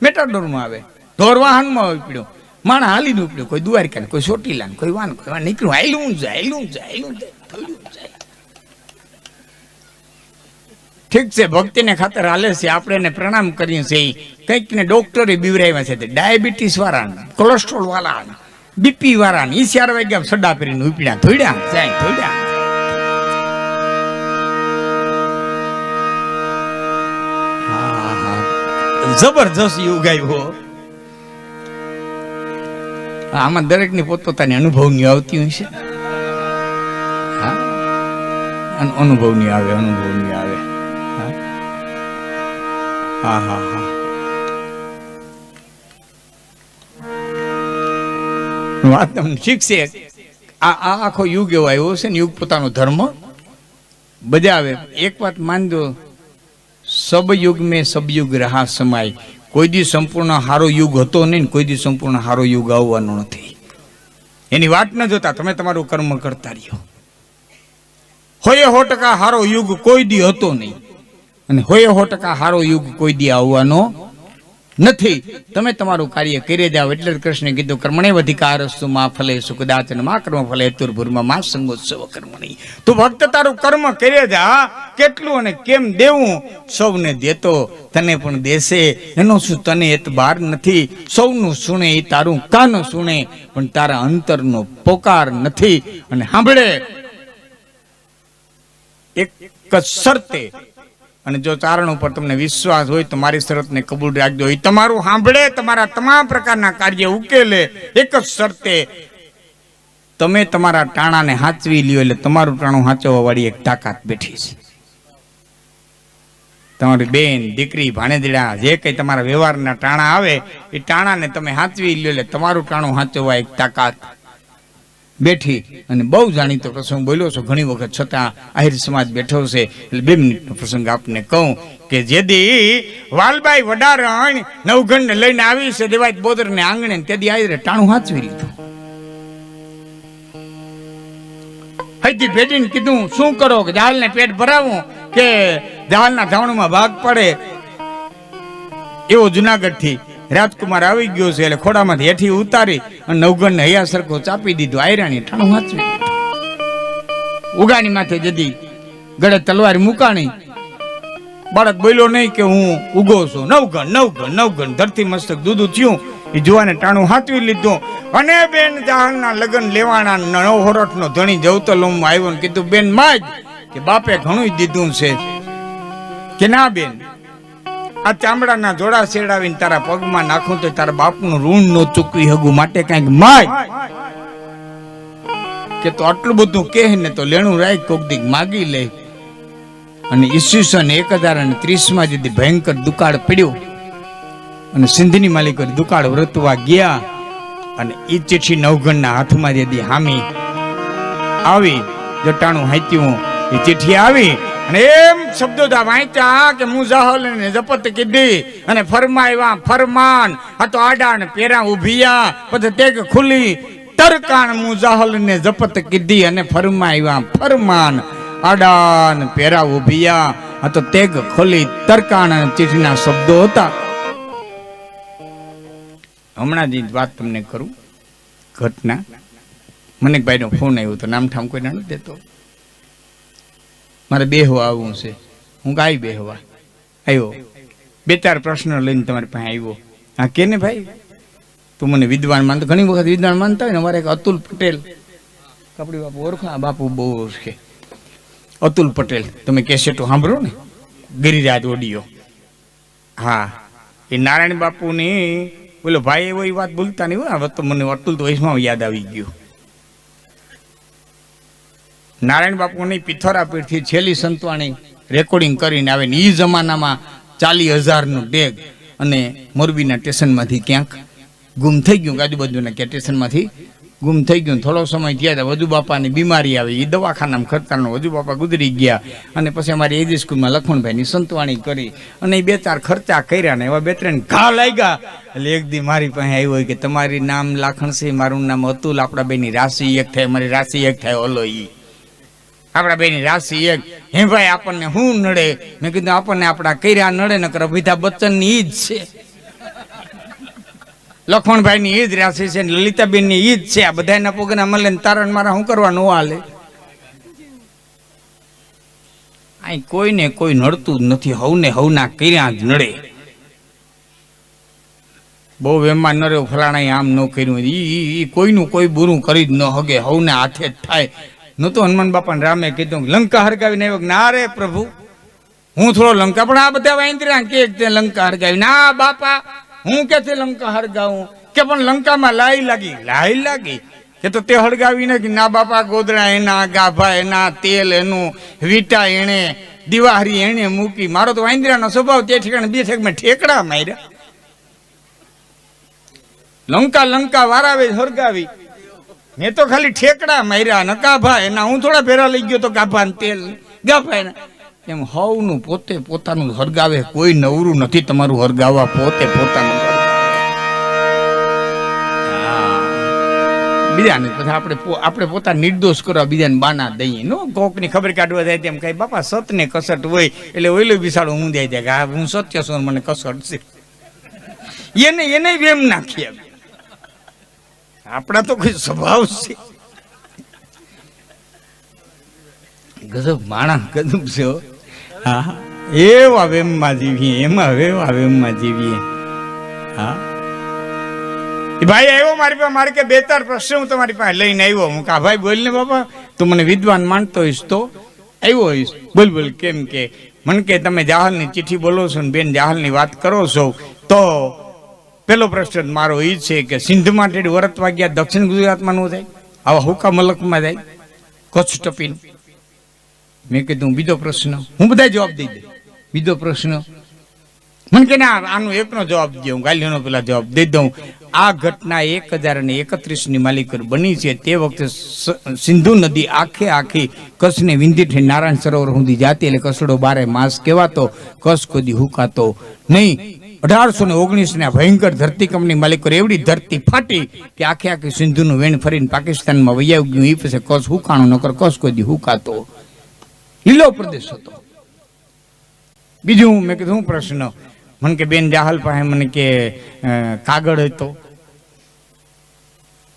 મેટાડોરમાં આવે, ઢોર વાહનમાં આવી પડ્યો. માણા હાલીને ઉપડ્યો, કોઈ દ્વારકા ને કોઈ ચોટીલા ને કોઈ વાન કોઈ વાન નીકળ્યું, હાયલું જાય ઠીક છે, ભક્તિને ખાતર હાલે છે, આપણે એને પ્રણામ કરીએ છીએ. કંઈક ને ડોક્ટરે બીવરાવ્યા છે, ડાયાબિટીસ વાળા, કોલેસ્ટ્રોલ વાળા, બીપી વાળા, 4 વાગ્યા સડા પહેરીને ઉપડ્યા, થોડ્યા. જબરજસ્ત યુગ આવ્યો. આમાં દરેક ની પોતપોતાની અનુભવની આવતી હોય છે. અનુભવની આવે. હા વાત તમને ઠીક છે. આ આખો યુગ એવો આવ્યો છે ને, યુગ પોતાનો ધર્મ બજાવે. એક વાત માનજો, સબ યુગ મેં સબયુગ રહા સમાય. કોઈ દી સંપૂર્ણ હારો યુગ હતો નહીં, કોઈ દી સંપૂર્ણ હારો યુગ આવવાનો નથી. એની વાત ન જોતા તમે તમારું કર્મ કરતા રહ્યો. હોય 100% હારો યુગ કોઈ દી હતો નહીં, અને હોય 100% હારો યુગ કોઈ દી આવવાનો નથી. તમે તમારું કાર્ય કરી જાઓ. એટલે જ કૃષ્ણે કીધું, કર્મણે અધિકારસ્તુ મા ફલેષુ કદાચન મા કર્મ ફલે તુર્ભુર્મ મા સંગોત્સવ કર્મણી. તું ભક્ત તારું કર્મ કરી જા. કેટલું અને કેમ દેવું સૌને દેતો, તને પણ દેશે. એનો શું તને એતબાર નથી. સૌનું સુણે એ તારું કાન સુણે, પણ તારા અંતરનો પોકાર નથી. અને સાંભળે એક જ શરતે, અને જો ચારણ ઉપર તમને વિશ્વાસ હોય તો મારી શરતને કબૂલ રાખજો. એ તમારું સાંભળે, તમારા તમામ પ્રકારના કાર્ય ઉકેલે. એક જ શરતે, તમે તમારા ટાણાને હાચવી લ્યો, એટલે તમારું ટાણું હાચવવા વાળી એક તાકાત બેઠી છે. તમારી બેન, દીકરી, ભાણેજડા, જે કઈ તમારા વ્યવહારના ટાણા આવે, એ ટાણાને તમે હાચવી લ્યો, એટલે તમારું ટાણું હાચવવા એક તાકાત બેઠી. અને બહુ જાણીતો પ્રસંગ બોલ્યો છો ઘણી વખત, છતાં આહિર સમાજ બેઠો છે, એટલે 2 મિનિટનો પ્રસંગ આપને કહું કે જેદી વાલબાઈ વડારણ નવઘણ લઈને આવી છે દેવાય બોદર ને આંગણે, તેથી આહિરે ટાણું હાચવી લીધું. હૈથી ભેટીને કીધું, શું કરો કે જાહલને પેટ ભરાવું કે જાહલના ધાવણમાં ભાગ પડે. એવો જુનાગઢ થી રાજકુમાર આવી ગયો છે, એટલે ખોડામાંથી હેઠી ઉતારી અને નવગણને હૈયા સરખો ચાપી દીધું. આયરાણી ઠાણું હાચવી. ઉગાની માથે જદી ગળે તલવાર મુકાણી. બાળક બોલ્યો નહીં કે હું ઉગો છું. નવગણ ધરતી મસ્તક દૂધું થયું. એ જોવાને ટાણું હાચવી લીધું. અને બેન જાહલના લગ્ન લેવાના 9 વર્ષનો ધણી જવતલોમાં આવ્યો ને કીધું, બેન માજ કે બાપે ઘણું દીધું છે. કે ના બેન, આ ચામડાના જોડા શેડાવીને તારા પગમાં નાખું તો તારા બાપનું ઋણ નો ચૂકવી હગું, માટે કઈક માય. કે તો આટલું બધું કહે ને તો લેણું રાય કોક દીક માગી લે. અને ઈસવીસન 1030 જેથી ભયંકર દુકાળ પડ્યો, અને સિંધની માલિકો દુકાળ વ્રતવા ગયા. અને ઈ ચિઠ્ઠી નવઘણના હાથમાં જેથી હામી આવી, જટાણું હાચ્યું, એ ચિઠ્ઠી આવી. અને એમ શબ્દો વાંચ્યા કે મુજાહલ ને જપત કીધી, અને ફરમાવ્યા ફરમાન. આ તો આડા ને પેરા ઉભિયા, પછી તેગ ખુલી તરકાણ. મુજાહલ ને જપત કીધી અને ફરમાવ્યા ફરમાન. આડા ને પેરા ઉભિયા, આ તો તેગ ખોલી તરકાણ. અને ચિઠ્ઠીના શબ્દો હતા. હમણાં જ વાત તમને કરું ઘટના. મને ભાઈ નો ફોન આવ્યો તો, નામ ઠામ કોઈ નથી દેતો. મારે બેહવા આવવું છે, હું ગાય બેહવા આવ્યો. 2-4 પ્રશ્ન લઈને તમારી પાસે આવ્યો. હા કે ને ભાઈ, તું મને વિદ્વાન માનતો, ઘણી વખત વિદ્વાન માનતા હોય ને. અમારે એક અતુલ પટેલ, કપડી બાપુ ઓળખો, આ બાપુ બહુ ઓળખે. અતુલ પટેલ, તમે કેસેટો સાંભળો ને, ગિરિરાજ ઓડિયો. હા, એ નારાયણ બાપુની બોલો ભાઈ એવો એ વાત બોલતા નહીં હોય. તો મને અતુલ તો વૈષ્ણવ યાદ આવી ગયું. નારાયણ બાપુની પિથોરા પીઠથી છેલ્લી સંતવાણી રેકોર્ડિંગ કરીને આવે ને, એ જમાનામાં 40,000નું ડેગ. અને મોરબીના સ્ટેશનમાંથી ક્યાંક ગુમ થઈ ગયું, આજુબાજુના ક્યાં સ્ટેશનમાંથી ગુમ થઈ ગયું. થોડો સમય થયા વધુ બાપાની બીમારી આવી, એ દવાખાનામાં ખર્ચાનો વધુ બાપા ગુજરી ગયા. અને પછી અમારી એજી સ્કૂલમાં લખમણભાઈની સંતવાણી કરી, અને એ 2-4 ખર્ચા કર્યા ને એવા 2-3 ઘા લાગ્યા. એટલે એક દી મારી પાસે આવ્યો કે તમારી નામ લાખણ છે, મારું નામ અતુલ, આપણા બેની રાશિ એક થાય, મારી રાશિ એક થાય. ઓલો ઈ આપણા બેની રાશિ એક. હે ભાઈ, આપણને શું નડે? મેં કીધું આપણને આપણા કર્યા નડે, નકર અમિતાભ બચ્ચન ની ઈ જ છે. લખમણભાઈ ની ઈદ રાશિ છે, લલિતાબેન ની ઈદ છે. આ બધાના પોગના મળે ને તારણ મારા શું કરવાનું હાલે? અહીં કોઈને કોઈ નડતું જ નથી. હવને હવના કર્યા જ નડે. બહુ વેમાં ન રહ્યો, ફલાણા આમ ન કર્યું, ઈ કોઈનું કોઈ બુરું કરી જ ન હગે. હવને હાથે જ થાય. ન તો હનુમાન બાપાને રામે કીધું લંકા હરગાવી ને ના રે પ્રભુ, હું થોડો લંકા, પણ આ બધા વાંદરા કે લંકા હરગાવી. ના બાપા, હું કે લંકા હરગાવું? કે પણ લંકામાં લાઈ લાગી કે તો તે હળગાવી નાખી. ના બાપા, ગોદડા એના, ગાભા એના, તેલ એનું, વીટા એને, દિવાહરી એને મૂકી. મારો તો વાંદરાનો સ્વભાવ, તે ઠેકાણે બે ઠેક મેં ઠેકડા માર્યા. લંકા વારાવે હરગાવી, મેં તો ખાલી ઠેકડા માર્યા. ન ગાભા એના, હું થોડા ભેરા લઈ ગયો તો ગાભા ને તેલ ગાભા એના. એમ હવનું પોતે પોતાનું હરગાવે. કોઈ નવરું નથી તમારું હરગાવવા. પોતે પોતાનું બીજાને પછી આપણે પોતા નિર્દોષ કરવા બીજાને બાના દઈએ. નો કોકની ખબર કાઢવા જાય તેમ કઈ બાપા સતને કસટ હોય એટલે ઓઈલો બિસાડો હું દઈ જાય કે હા હું સત્ય છું મને કસટ છે. એને વેમ નાખીએ. આપણા તો કોઈ સ્વભાવ છે ગજબ માણા, ગજબ છે. હા, એવા વેમમાં જીવીએ, એવા વેમમાં જીવીએ. હા, ભાઈ આવ્યો મારી પાસે, મારે કે બે ચાર પ્રશ્ન હું તમારી પાસે લઈને આવ્યો. હું કા ભાઈ બોલ ને બાપા, તું મને વિદ્વાન માનતો હોઈશ તો આવ્યો હોઈશ. બોલ. કેમ કે મને કે તમે જાહલની ચિઠ્ઠી બોલો છો ને બેન જાહલની વાત કરો છો, તો પેલો પ્રશ્ન મારો એ છે કે સિંધમાં ટેડી વરતવા ગયા દક્ષિણ ગુજરાતમાં ન જાય, આવા હુકા મલકમાં જાય કચ્છ ટપીને? મેં કીધું બીજો પ્રશ્ન હું બધા જવાબ દઈ દે. બીજો પ્રશ્ન મને કે ના આનો એકનો જવાબ દે, હું ગાલીનો પેલા જવાબ દઈ દઉં. આ ઘટના 1031ની માલિકર બની છે. તે વખતે સિંધુ નદી આખી કચ્છને વિંધીથી નારાયણ સરોવર સુધી જાતી, એટલે કસડો 12 માસ કહેવાતો. કચ્છ કદી હુકાતો નહીં. 1819ના ભયંકર ધરતીકંપની માલિકર એવડી ધરતી ફાટી કે આખી સિંધુનું વેણ ફરીને પાકિસ્તાનમાં વૈયાવ ગયું. એ પછી કચ્છ હુકાણો, નકર કચ્છ કદી હુકાતો લીલો પ્રદેશ હતો. બીજું મેં કીધું પ્રશ્ન, મને કે બેન જાહલ પાસે મને કે કાગળ હતો,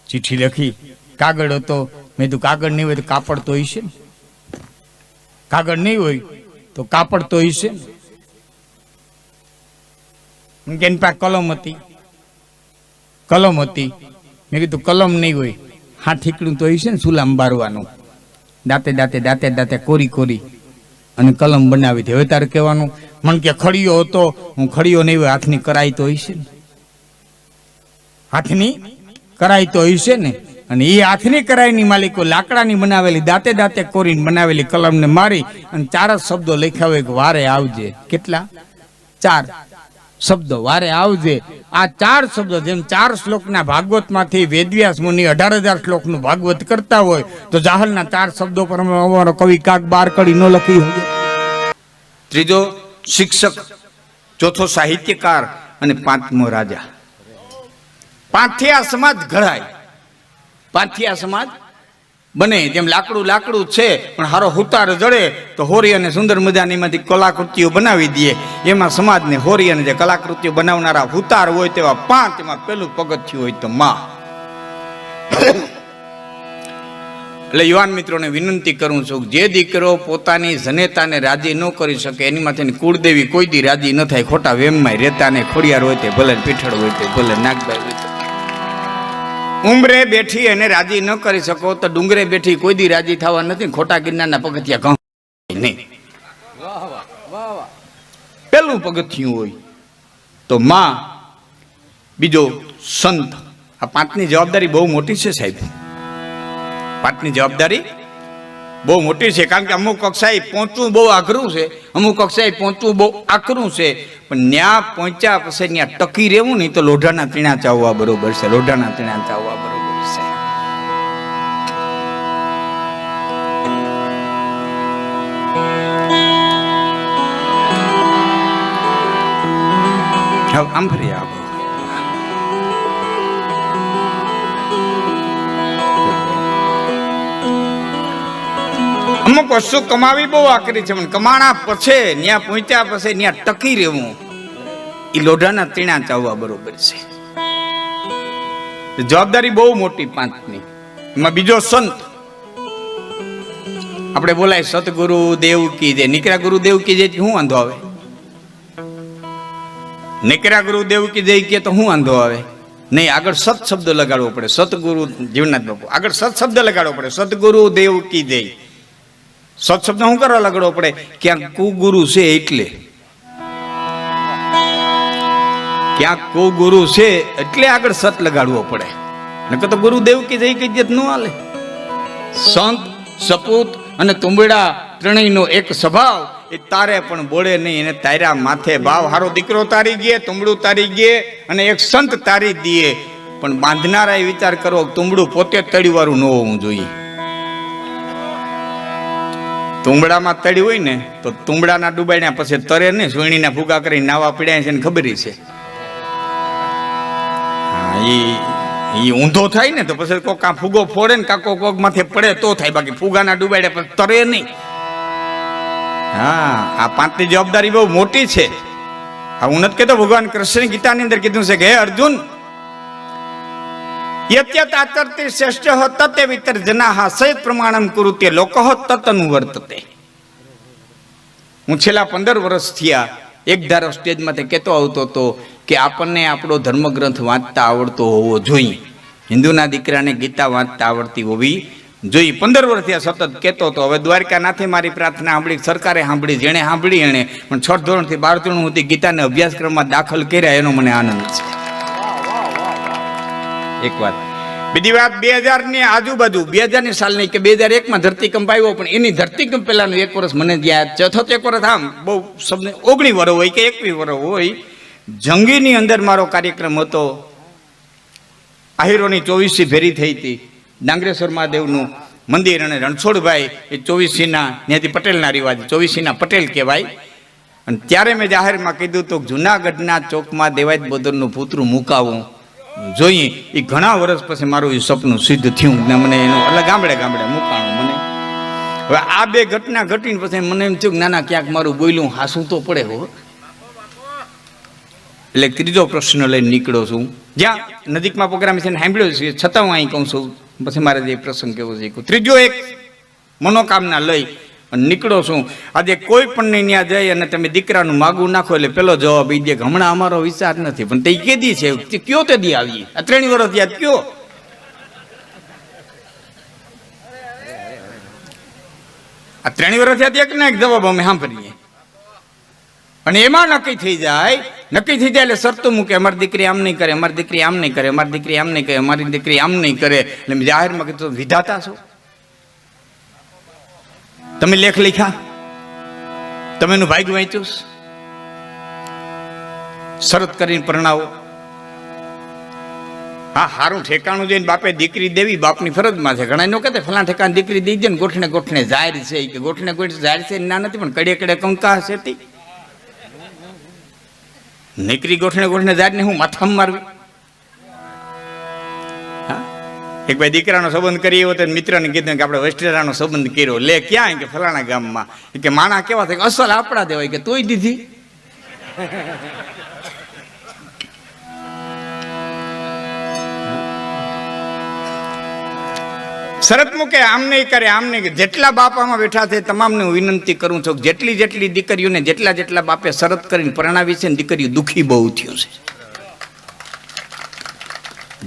ચિઠ્ઠી લખી, કાગળ હતો. મેં કીધું કાગળ નહીં હોય તો કાપડ તો હશે ને, કાગળ નહીં હોય તો કાપડ તો હશે ને. કે એની પાસે કલમ હતી. મેં કીધું કલમ નહીં હોય, હા ઠીકડું તો હશે ને સુલામ બારવાનું, દાંતે કોરી અને કલમ બનાવી હતી. હવે તારે કહેવાનું મને કે ખડીયો હતો, હું ખડીયો નહીં હોય, હાથની કરાઈ તો હશે ને, હાથની કરાઈ તો હશે ને. અને એ હાથની કરાઈની માલિકો લાકડાની બનાવેલી દાંતે કોરીને બનાવેલી કલમને મારી અને 4 જ શબ્દો લખ્યા હોય કે વારે આવજે. કેટલા? 4 શબ્દો, વારે આવજે. આ 4 શબ્દો જેમ 4 શ્લોકના ભાગવતમાંથી વેદવ્યાસ મુનિ 18,000 શ્લોકનું ભાગવત કરતા હોય તો જાહલના 4 શબ્દો પર અમારો કવિ કાક 12 કડી ન લખી હોય. ત્રીજો શિક્ષક, ચોથો સાહિત્યકાર અને 5મો રાજા. 5થી આ સમાજ ઘડાય, 5થી આ સમાજ બને. જેમ લાકડું છે પણ હારો હુતાર જડે તો હોરી અને સુંદર મજાની માંથી કલાકૃતિઓ બનાવી દઈએ. એમાં સમાજને હોરી અને જે કલાકૃતિઓ બનાવનારા હુતાર હોય તેવા 5, એમાં પેલું પગથિયું હોય તો માં. એટલે યુવાન મિત્રોને વિનંતી કરું છું, જે દીકરો પોતાની જનેતાને રાજી ન કરી શકે એની માથે કુળદેવી કોઈ દી રાજી ન થાય. ખોટા વેમમાં રહેતા ને ખોડિયાર હોય તે ભલે, પીઠળ હોય તે ભલે, નાગભાઈ હોય તે. ઉંમરે બેઠી એને રાજી ન કરી શકો તો ડુંગરે બેઠી કોઈ દી રાજી થવા નથી. ખોટા ગિરનારના પગથિયા ઘઉં નહીં. પેલું પગથિયું હોય તો માં, બીજો સંત. આ 5ની જવાબદારી બહુ મોટી છે સાહેબ. 5ની જવાબદારી બહુ મોટી છે, કારણ કે અમુક કક્ષાએ પહોંચવું બહુ આઘરું છે, અમુક કક્ષાએ પહોંચવું બહુ આકરું છે. પણ ન્યા પહોંચ્યા પછી ત્યાં ટકી રહેવું નહીં તો લોઢાના તીણા ચાવવા બરોબર છે. લોઢાના તીણા ચાવવા બરોબર છે. આમ ફરી આવો. અમુક વસ્તુ કમાવી બહુ આકરી છે, પણ કમાણા પછી ત્યાં પહોંચ્યા પછી ત્યાં ટકી રહેવું એ લોઢાના તીણા ચાવવા બરોબર છે. જવાબદારી બહુ મોટી પાંચની. એમાં બીજો સંત આપણે બોલાય સતગુરુ દેવ કી જય. નીકળ્યા ગુરુદેવ કી જય શું વાંધો આવે? નીકળ્યા ગુરુદેવ કી જય કે તો શું વાંધો આવે? નહીં, આગળ સત શબ્દ લગાડવો પડે. સતગુરુ જીવનાથ બાપુ આગળ સત શબ્દ લગાડવો પડે. સતગુરુ દેવ કી જય. સત શબ્દ શું કરવા લગાડવો પડે? ક્યાંક કુગુરુ છે એટલે, ક્યાંક કુગુરુ છે એટલે આગળ સત લગાડવો પડે. નકર તો ગુરુદેવ કી જય કઈ જ ન હાલે. સંત, સપૂત અને તુંબડા ત્રણેયનો એક સ્વભાવ. એ તારે પણ બોલે નહીં. એને તાર્યા માથે ભાવ. હારો દીકરો તારી ગયે, તુંબડું તારી ગયે અને એક સંત તારી દીએ. પણ બાંધનારા એ વિચાર કરો તુંબડું પોતે તળી વાળું ન હોવું જોઈએ. તુંબડામાં તળી હોય ને તો તુંબડાના ડૂબાડ્યા પછી તરે ને સોયણીના ફૂગા કરી નાવા પીડ્યા છે ને ખબર છે. એ ઊંધો થાય ને તો પછી કોક આ ફૂગો ફોડે ને કાકો કોક માથે પડે તો થાય, બાકી ફૂગાના ડૂબાડ્યા પછી તરે નહીં. હા, આ પાંચની જવાબદારી બહુ મોટી છે. હું નથી કહેતો, ભગવાન કૃષ્ણ ગીતાની અંદર કીધું છે કે હે અર્જુન, યત્યત આચરતે શ્રેષ્ઠ તતે વિતર્જનાઃ સયત પ્રમાણમ કુરુતે લોકઃ તતનુવર્તતે. હું છેલ્લા 15 વર્ષ થયા એક ધારો સ્ટેજમાંથી કહેતો આવતો હતો કે આપણને આપણો ધર્મગ્રંથ વાંચતા આવડતો હોવો જોઈએ. હિન્દુના દીકરાને ગીતા વાંચતા આવડતી હોવી જોઈએ. 15 વર્ષથી સતત કહેતો હતો. હવે દ્વારકાનાથે મારી પ્રાર્થના સાંભળી, સરકારે સાંભળી, જેણે સાંભળી એણે. પણ 6 ધોરણથી 12 ધોરણ સુધી ગીતાને અભ્યાસક્રમમાં દાખલ કર્યા એનો મને આનંદ છે. એક વાત. બીજી વાત, 2000 ની આજુબાજુ, 2000 સાલની કે 2001 ધરતીકંપ આવ્યો. પણ એની ધરતીકંપ પહેલાનું 1 વર્ષ મને યાદ છે. અથવા 1 વર્ષ આમ બહુ શબ્દ 19 વર્ષ હોય કે 21 વર્ષ હોય, જંગીની અંદર મારો કાર્યક્રમ હતો. આહિરોની 24મી ફેરી થઈ હતી. ડાંગરેશ્વર મહાદેવનું મંદિર અને રણછોડભાઈ એ 24મીના ત્યાંથી પટેલના રિવાજ, 24મીના પટેલ કહેવાય. અને ત્યારે મેં જાહેરમાં કીધું તો જુનાગઢના ચોકમાં દેવાયત બોદરનું પુતળું મુકાવું જોઈએ. એ ઘણા વર્ષ પછી મારું એ સપનું સિદ્ધ થયું ને મને એનું એટલે ગામડે ગામડે મુકાણું મને. હવે આ બે ઘટના ઘટીને પછી મને એમ થયું કે નાના ક્યાંક મારું બોયલું હાસું તો પડે હો. એટલે ત્રીજો પ્રશ્ન લઈને નીકળ્યો છું. જ્યાં નજીકમાં પ્રોગ્રામ છે ને સાંભળ્યો છે, છતાં હું અહીં કહું છું. પછી મારે જે પ્રસંગ કેવો છે, ત્રીજો એક મનોકામના લઈ અને નીકળો છું. આજે કોઈ પણ ત્યાં જઈ અને તમે દીકરાનું માગું નાખો એટલે પેલો જવાબ એ દે કે હમણાં અમારો વિચાર નથી. પણ તે કેદી છે કયો તે દી આવીએ? આ 3 વર્ષ યાદ કયો? આ 3 વર્ષ યાદ એક ને એક જવાબ અમે સાંભળીએ. અને એમાં નક્કી થઈ જાય એટલે શરતો મૂકે, અમારી દીકરી આમ નહીં કરે, અમારી દીકરી આમ નહીં કરે, અમારી દીકરી આમ નહીં કરે, અમારી દીકરી આમ નહીં કરે. એટલે મેં જાહેરમાં કીધું વિધાતા છો તમે? લેખ લખ્યા તમે? એનું ભાગ્ય વાંચ્યું? શરત કરીને પરણાવો. હા, સારું ઠેકાણું જોઈને બાપે દીકરી દેવી બાપની ફરજમાં છે. ઘણા નો કહેતા ફલાણા ઠેકાણે દીકરી દઈ દે ને ગોઠણે ગોઠણે જાહેર છે કે ગોઠણે ગોઠણે જાહેર છે ના નથી, પણ કડે કડે કંકા છે તે નીકળી ગોઠણે ગોઠણે જાહેર ને હું માથામાં મારવી. એક ભાઈ દીકરાનો સંબંધ કર્યો હતો, મિત્રને કીધું કે આપણે વેસ્ટેરાનો સંબંધ કર્યો. લે ક્યાં? કે ફલાણા ગામમાં. કે માણા કેવા થાય? અસલ આપણા દેવાય. કે તોય દીધી. શરત મૂકે આમ નહીં કરે, આમ નહીં. જેટલા બાપામાં બેઠા છે તમામને હું વિનંતી કરું છું, જેટલી દીકરીઓને જેટલા બાપે શરત કરીને પરણાવી છે ને દીકરીઓ દુઃખી બહુ થયું છે.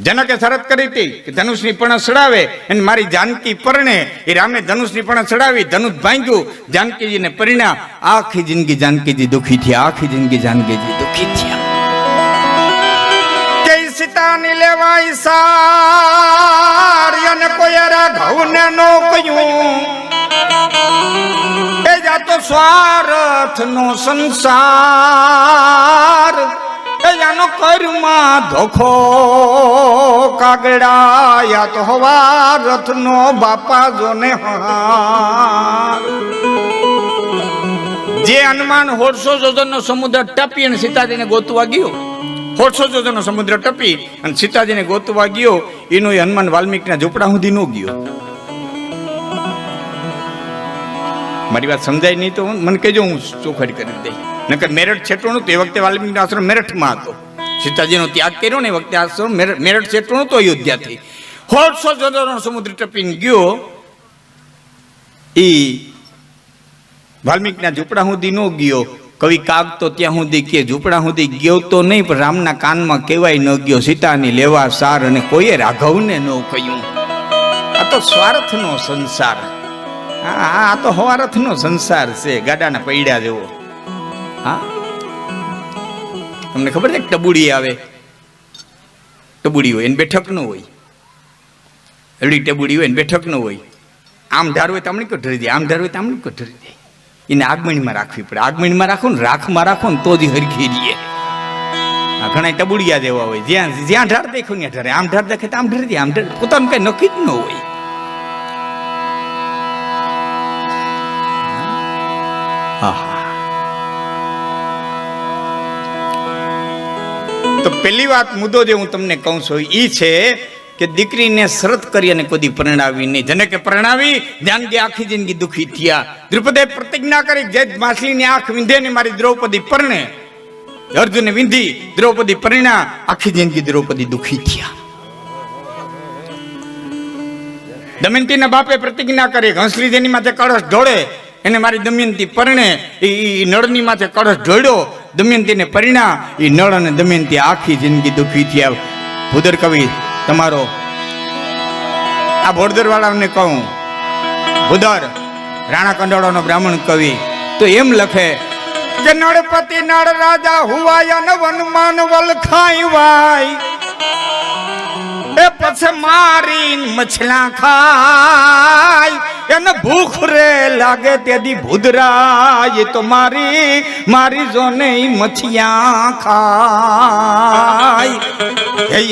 જનકે શરત કરી હતી કે ધનુષની પણ ચડાવે અને મારી જાનકી પરણે. એ રામે ધનુષની પણ ચડાવી, ધનુષ ભાંગ્યું, જાનકીજીને પરિણ્યા. આખી જિંદગી જાનકીજી દુઃખી થયા, આખી જિંદગી જાનકીજી દુઃખી થયા. કે સીતાની લેવાય સાર અને કોઈ રાઘવને નો કહ્યું. એ જાતો સ્વાર્થનો સંસાર, એનો કર્મા ધોખો કાગડા. યા તો હવા રથનો બાપા જોને હાર. જે હનુમાન 150 યોજનનો સમુદ્ર ટપી અને સીતાજીને ગોતવા ગયો, 150 યોજનનો સમુદ્ર ટપી અને સીતાજીને ગોતવા ગયો, એનો હનુમાન વાલ્મીકના ઝૂંપડા સુધી ન ગયો. મારી વાત સમજાય નહીં તો મને કહેજો, હું ચોખવટ કરી દઈ. નકર મેરઠ છેટો નતું એ વખતે વાલ્મીકનો આશ્રમ મેરઠમાં હતો. સીતાજીનો ત્યાગ કર્યો ને વખતે આ મેરઠ જેટલો નહોતો અયોધ્યાથી 150 જોડોનો સમુદ્ર ટપીને ગયો. એ વાલ્મીકના ઝૂંપડા સુધી ન ગયો. કવિ કાગ તો ત્યાં સુધી કે ઝૂંપડા સુધી ગયો તો નહીં, પણ રામના કાનમાં કહેવાય ન ગયો સીતાની લેવા સાર, અને કોઈએ રાઘવને ન કહ્યું. આ તો સ્વાર્થનો સંસાર, આ તો હવારથનો સંસાર છે, ગાડાના પૈડા જેવો. હા, તમને ખબર છે કે ટબુડી આવે, ટબુડી હોય એને બેઠક ન હોય, એવડી ટબુડી હોય એને બેઠક ન હોય. આમ ધારવું હોય તો આમણી કો ઢરી દે, આમ ધારવું હોય તો આમણી કો ઢરી દે. એને આગમણીમાં રાખવી પડે. આગમણીમાં રાખો ને, રાખમાં રાખો ને તો જ હરખી રહીએ. ઘણા ટબુડિયા જેવા હોય, જ્યાં ઢાર દેખો ત્યાં ઢરે, આમ ઢાર દેખે તો આમ ઢરી દે, આમ ઢર, પોતાનું કઈ નક્કી જ ન હોય. તો પહેલી વાત મુદ્દો જે હું તમને કહું છું એ છે કે દીકરીને શરત કરી અને કોઈ પરણાવી નહીં. જેને કે પરણાવી ધ્યાન કે આખી જિંદગી દુખી થયા. દ્રુપદે પ્રતિજ્ઞા કરી જે માછલીની આંખ વિંધે ને મારી દ્રૌપદી પરણે, અર્જુને વિંધી, દ્રૌપદી પરિણા, આખી જિંદગી દ્રૌપદી દુખી થયા. દમયંતીના બાપે પ્રતિજ્ઞા કરી, હંસલી જેની માથે કળશ ઢોળે એને મારી દમયંતી પરણે, એ નળની માથે કળશ ઢોળ્યો, દમયંતીને પરિણા, એ નળ અને દમયંતી આખી જિંદગી દુખી થયા. ભૂદર કવિ તમારો આ ભોરદર વાળાને કહું, ભૂદર રાણા કંડોળાનો બ્રાહ્મણ કવિ તો એમ લખે કે નળપતિ નળ રાજા હુવાય ને વનમાન વલખાઈ વાય, એ પછી મારી મછલા ખાય, એને ભૂખ રે લાગે તેથી ભૂદરાય, તો મારી જોને મછિયા ખાય,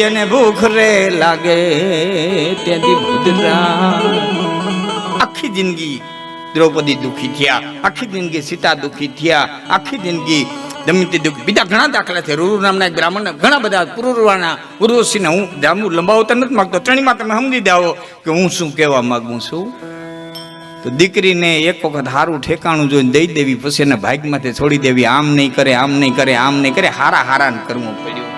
એને ભૂખ રે લાગે તેથી ભૂદરાય. આખી જિંદગી દ્રૌપદી દુખી થયા, આખી જિંદગી સીતા દુખી થયા, આખી જિંદગી દમયંતી દુખી. બીજા ઘણા દાખલા છે. રૂરુ નામના એક બ્રાહ્મણ, ઘણા બધા પુરુરવાના ઉર્વશીને, હું જામુ લંબાવતા નથી માંગતો, ત્રણેયમાં તમે સમજી જાઓ કે હું શું કહેવા માંગુ છું. તો દીકરીને એક વખત સારું ઠેકાણું જોઈને દઈ દેવી, પછી એના ભાગમાંથી છોડી દેવી. આમ નહીં કરે, આમ નહીં કરે, આમ નહીં કરે, હારા કરવું પડ્યું.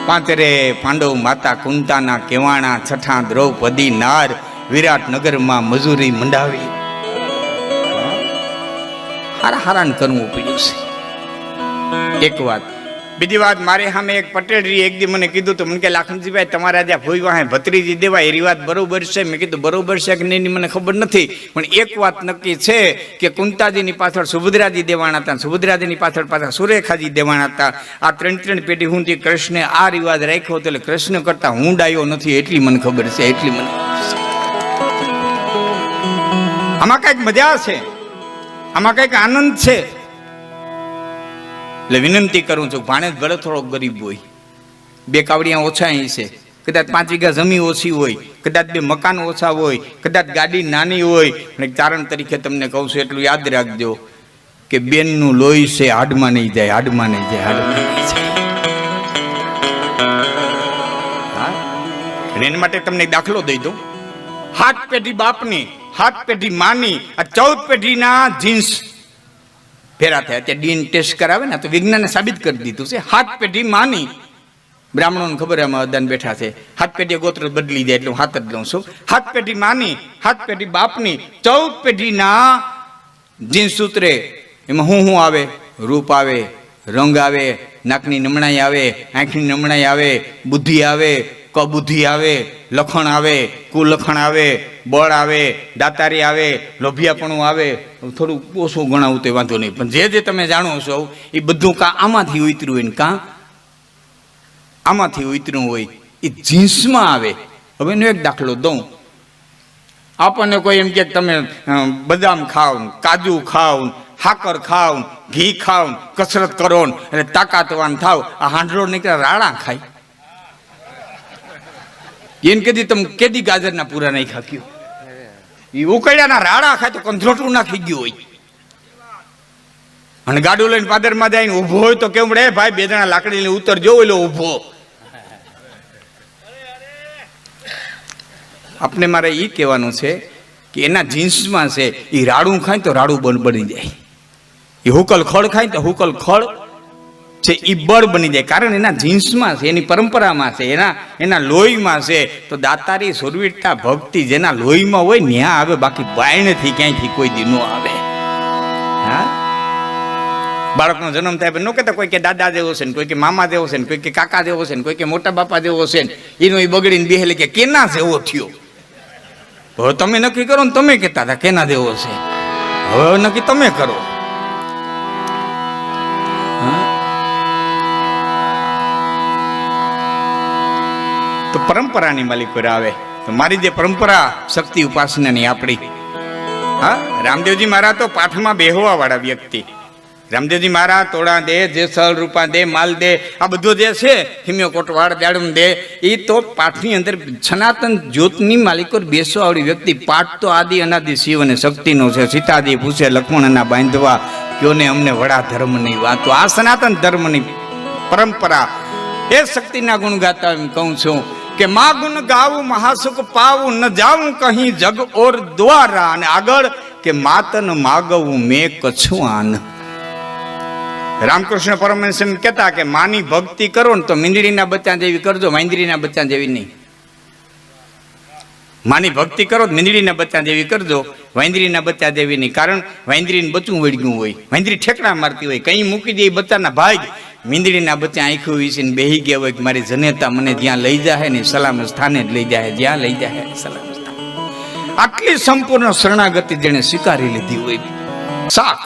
પાંતરે પાંડવ માતા કુંતાના કેવાણા, છઠ્ઠા દ્રૌપદી નાર, વિરાટનગરમાં મજૂરી મંડાવી. હારા કરવું પડ્યું છે. એક વાત. બીજી વાત, મારે સામે એક પટેલરી એક દી મને કીધું તો મને કે લાખનજીભાઈ તમારા જ્યાં ભોઈ વાહે ભત્રીજી દેવાય એની વાત બરોબર છે? મેં કીધું બરોબર છે કે નહીં મને ખબર નથી, પણ એક વાત નક્કી છે કે કુંતાજીની પાછળ સુભદ્રાજી દેવાના હતા, સુભદ્રાજીની પાછળ સુરેખાજી દેવાના હતા. આ ત્રણ પેઢી હું કૃષ્ણે આ રિવાજ રાખ્યો હતો, એટલે કૃષ્ણ કરતા હું ડાયો નથી એટલી મને ખબર છે, એટલી મને ખબર છે. આમાં કઈક મજા છે, આમાં કઈક આનંદ છે. એટલે વિનંતી કરું છું, ભાણેજ ભલે થોડોક ગરીબ હોય, બે કાવડિયા ઓછા છે, કદાચ 5 વીઘા જમીન ઓછી હોય, કદાચ 2 મકાન ઓછા હોય, કદાચ ગાડી નાની હોય, અને ચારણ તરીકે તમને કહું છું એટલું યાદ રાખજો કે બેનનું લોહી છે હાડમાં નહીં જાય, હાડમાં નહીં જાય, હાડમાં નહીં જાય. એના માટે તમને દાખલો દઈ દઉં. 7 પેઢી બાપની, 7 પેઢી માની, આ 14 પેઢીના જીન્સ ફેરા થયા. ત્યાં ડીએનએ ટેસ્ટ કરાવે ને તો વિજ્ઞાને સાબિત કરી દીધું છે. 7 પેઢી માની, બ્રાહ્મણોને ખબર એમાં અદાન બેઠા છે, 7 પેઢી ગોત્ર બદલી જાય એટલે હું 7 જ લઉં છું. 7 પેઢી માની, 7 પેઢી બાપની, 14 પેઢીના જીન્સ સૂત્રે. એમાં હું આવે? રૂપ આવે, રંગ આવે, નાકની નમણાઈ આવે, આંખની નમણાઈ આવે, બુદ્ધિ આવે, કબુદ્ધિ આવે, લખણ આવે, કુલખણ આવે, બળ આવે, દાતારી આવે, લોભિયાપણું આવે. થોડું ઓછું ગણાવું તો વાંધો નહીં, પણ જે તમે જાણો છો એ બધું કાં આમાંથી ઉતર્યું હોય ને કાં આમાંથી ઉતર્યું હોય, એ જીન્સમાં આવે. હવે એનો એક દાખલો દઉં. આપણને કોઈ એમ કે તમે બદામ ખાવ, કાજુ ખાવ, સાકર ખાવ, ઘી ખાવ, કસરત કરો એટલે તાકાતવાન થાવ. આ હાંડલો નીકળે રાણા ખાય. એને કદી તમે કેદી ગાજરના પૂરા નહીં ખાખ્યું? એ ઉકળ્યાના રાડા ખાય તો કંધરોટું નાખી ગયું હોય. અને ગાડું લઈને પાદરમાં જાય ઉભો હોય તો કેવું પડે, ભાઈ 2 જણા લાકડી લઈને ઉતરજો, એટલે ઉભો. આપણે મારે એ કહેવાનું છે કે એના જીન્સમાં છે, એ રાડું ખાય તો રાડું બની જાય, એ હુકલ ખડ ખાય તો હુકલ ખડ છે એ બળ બની જાય, કારણ એના જીન્સમાં છે, એની પરંપરામાં છે, એના લોહીમાં છે. તો દાતારી સુરવીરતા ભક્તિ જેના લોહીમાં હોય ન્યા આવે, બાકી બાયણથી ક્યાંયથી કોઈ દી ન આવે. હા, બાળકનો જન્મ થાય ન કહેતા કોઈ કે દાદા જેવો છે ને, કોઈ કે મામા જેવો છે ને, કોઈ કે કાકા જેવો છે ને, કોઈ કે મોટા બાપા જેવો છે ને, એનો એ બગડીને બેહેલે કે કેના જેવો થયો. હવે તમે નક્કી કરો ને, તમે કહેતા હતા કેના જેવો છે, હવે નક્કી તમે કરો. તો પરંપરાની માલિક પર આવે. તો મારી જે પરંપરા શક્તિ ઉપાસનાની આપણી, હા, રામદેવજી મહારાજ તો પાઠમાં બેહવા વાળા વ્યક્તિ. રામદેવજી મહારાજ તોડા દે, જેસલ રૂપા દે, માલ દે, આ બધું જે છે હિમ્યો કોટવાડ દાડમ દે, એ તો પાઠની અંદર સનાતન જ્યોતની માલિકો બેસવા વાળી વ્યક્તિ. પાઠ તો આદિ અનાદિ શિવ અને શક્તિનો છે. સીતાજી પૂછે લક્ષ્મણના બાંધવા કયો ને અમને વડા ધર્મની વાત. તો આ સનાતન ધર્મની પરંપરા, એ શક્તિના ગુણ ગાતા એમ કહું છું કે મા ગુણ ગાવું મહાસુખ પાવું, ન જાવું કહી જગ ઓર દ્વારા. અને આગળ કે માતન માગવું મેં કછું આન. રામકૃષ્ણ પરમહંસ એમ કહેતા કે માની ભક્તિ કરો ને તો મીંદડીના બચ્ચા જેવી કરજો, વાંદરીના બચ્ચા જેવી નહીં. માની ભક્તિ કરો મીંદડીના બચ્ચા જેવી કરજો, વાંદરીના બચ્ચા જેવી નહીં. કારણ વાંદરીને બચ્ચું વળગ્યું હોય, વાંદરી ઠેકડા મારતી હોય, કઈ મૂકી દે બચ્ચાના ભાગ. મીંદડીના બચ્ચા આંખું વીસીને બેહી ગયા હોય કે મારી જનેતા મને જ્યાં લઈ જાય ને સલામત સ્થાને જ લઈ જાય, જ્યાં લઈ જાય સલામત સ્થાન. આટલી સંપૂર્ણ શરણાગતિ જેને સ્વીકારી લીધી હોય. શાખ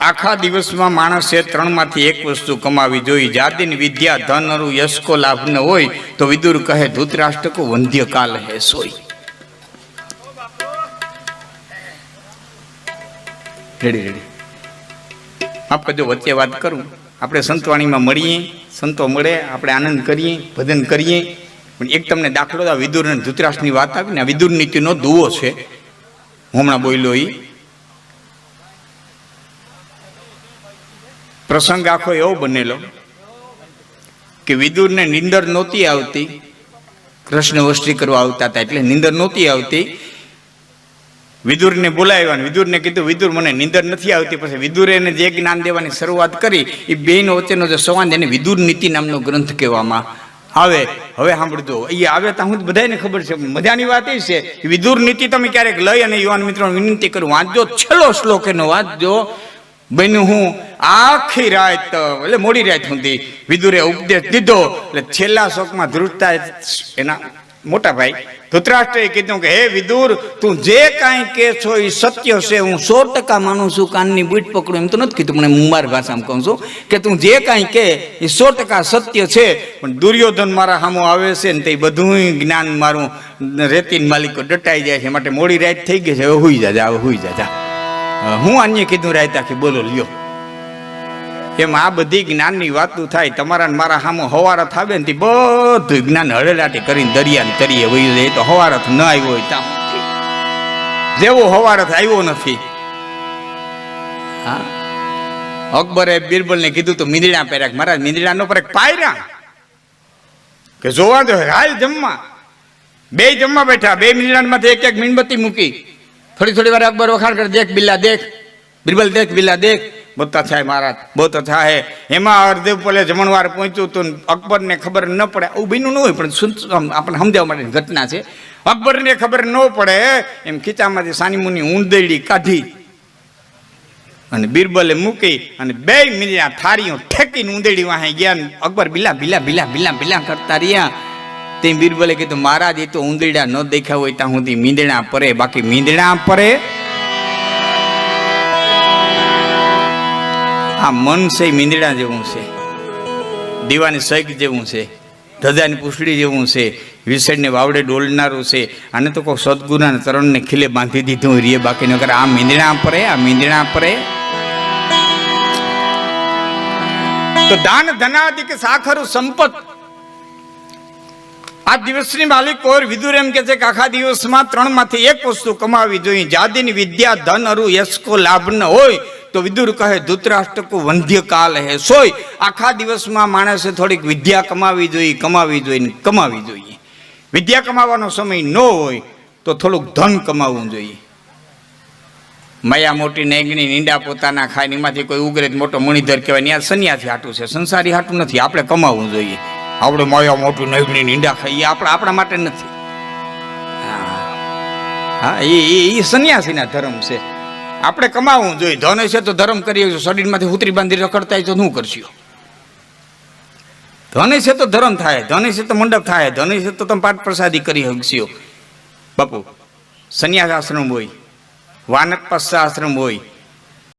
આખા દિવસમાં માણસે 3માંથી એક વસ્તુ કમાવી જોઈએ. જાતિની વિદ્યા ધન અરુ યશ કો લાભ ન હોય તો વિદુર કહે ધૃતરાષ્ટ્ર કો વંધ્ય કાલ હે સોઈ. રેડી આપણે જો વચ્ચે વાત કરું, આપણે સંતવાણીમાં મળીએ, સંતો મળે, આપણે આનંદ કરીએ, ભજન કરીએ. પણ એક તમને દાખલો દા, વિદુર અને ધૃતરાષ્ટ્રની વાત આવી ને, વિદુર નીતિનો દુઓ છે, હું હમણાં બોલ્યો. એ પ્રસંગ આખો એવો બનેલો કે વિદુરને નીંદર નહોતી આવતી. કૃષ્ણ વસ્ત્રી કરવા આવતા હતા એટલે નીંદર નહોતી આવતી. વિદુરને બોલાવ્યા ને વિદુરને કીધું વિદુર મને નીંદર નથી આવતી. પછી વિદુરે એને જે જ્ઞાન દેવાની શરૂઆત કરી, એ બેનો વચ્ચેનો જે સંવાદ એને વિદુર નીતિ નામનો ગ્રંથ કહેવામાં આવે. હવે સાંભળજો, એ આવે ત્યાં હું બધાને ખબર છે. મજાની વાત એ છે વિદુર નીતિ તમે ક્યારેક લઈ અને યુવાન મિત્રોને વિનંતી કરું, વાંચજો. છેલ્લો શ્લોક એનો વાંચજો. બન્યું હું આખી રાત એટલે મોડી રાત સુધી વિદુરે ઉપદેશ દીધો. એટલે છેલ્લા શ્લોકમાં ધ્રુવતા એના મોટા ભાઈ ધૃતરાષ્ટ્રએ કીધું કે હે વિદુર, તું જે કાંઈ કે છો એ સત્ય છે, હું 100% માનું છું. કાનની બૂટ પકડું એમ તો નથી કીધું, પણ હું મારી ભાષામાં કહું છું કે તું જે કાંઈ કે એ 100% સત્ય છે. પણ દુર્યોધન મારા સામો આવે છે ને તે બધું જ્ઞાન મારું રેતીન માલિકો ડટાઈ જાય છે, માટે મોડી રાત થઈ ગઈ છે, હવે હુઈ જા, હવે હુઈ જા. હું અન્ય કીધું રાત આખી બોલો લ્યો. એમ આ બધી જ્ઞાનની વાતું થાય. તમારા મારા સામો હવારત આવે ને તે બધું જ્ઞાન હળેલાટી કરીને દરિયાને તરીએ વહી જાય. તો હવારત ન આવ્યો હોય ત્યાં જેવો હવારત આવ્યો નથી. હા, અકબરે બિરબલને કીધું તો મીંદડા પહેર્યા. મહારાજ મીંદડા નો પર પાયરા કે જોવા દો હાલ જમવા. બે જમવા બેઠા, બે મીંદડામાંથી એક એક મીણબત્તી મૂકી. થોડી વાર અકબર વખાણ કરે, દેખ બિલ્લા દેખ, બિરબલ દેખ બિલ્લા દેખ. બોતા થાય મહારાજ, બોતા થાય. એમાં અર્ધે પલે જમણવાર પહોંચ્યું તો અકબરને ખબર ન પડે. આવું બીનું ન હોય, પણ આપણે સમજાવવા માટેની ઘટના છે. અકબરને ખબર ન પડે એમ ખીચામાંથી સાની મુની ઊંધેડી કાઢી અને બિરબલે મૂકી અને બે મીંદડા થારીઓ ઠેકીને ઊંધેડી વાહે ગયા. અકબર બિલા બિલા બિલા બિલા બિલા કરતા રહ્યા. તે બિરબલે કીધું મહારાજ એ તો ઊંધેડા ન દેખ્યા હોય ત્યાં સુધી મીંદડા પરે, બાકી મીંદડા પરે. આ મન છે મીંદડા જેવું છે, દીવાની સૈક જેવું છે, ધજાની પૂછડી જેવું છે, વિષયને વાવડે ડોલનારું છે. આને તો કોઈ સદગુરુના ચરણને ખીલે બાંધી દીધું રે, બાકી ન કરે. આ મીંદડા પરે, આ મીંદડા પરે. તો દાન ધનાદિક સાખરું સંપત. આ દિવસની માલિક ઓર વિદુર એમ કે છે કે આખા દિવસમાં 3માંથી એક વસ્તુ કમાવી જોઈએ. જાતિની વિદ્યા ધન અરુ યશ કો લાભ ન હોય તો વિદુર કહે ધૃતરાષ્ટ્ર કો વંધ્ય કાલ હે સોય. આખા દિવસમાં માણસે થોડીક વિદ્યા કમાવી જોઈએ, કમાવી જોઈએ, કમાવી જોઈએ. વિદ્યા કમાવાનો સમય ન હોય તો થોડુંક ધન કમાવવું જોઈએ. મયા મોટી નેગણી નીંડા પોતાના ખાય એમાંથી કોઈ ઉગરે મોટો મણિધર કહેવાય ત્યાં સન્યાસી હાટું છે, સંસારી હાટું નથી. આપણે કમાવું જોઈએ. આપણે મયા મોટી નેગણી નીંડા ખાઈએ આપણા માટે નથી. હા એ સન્યાસીના ધર્મ છે. આપણે કમાવું જોઈએ. ધન છે તો ધર્મ કરીએ. શરીરમાંથી ઉતરી બાંધી રખડતા હોય તો શું કરશો? ધન છે તો ધર્મ થાય, ધન છે તો મંડપ થાય, ધન છે તો તમે પાઠ પ્રસાદી કરી શકશો. બાપુ સંન્યાસ આશ્રમ હોય, વાનપ્રસ્થ આશ્રમ હોય,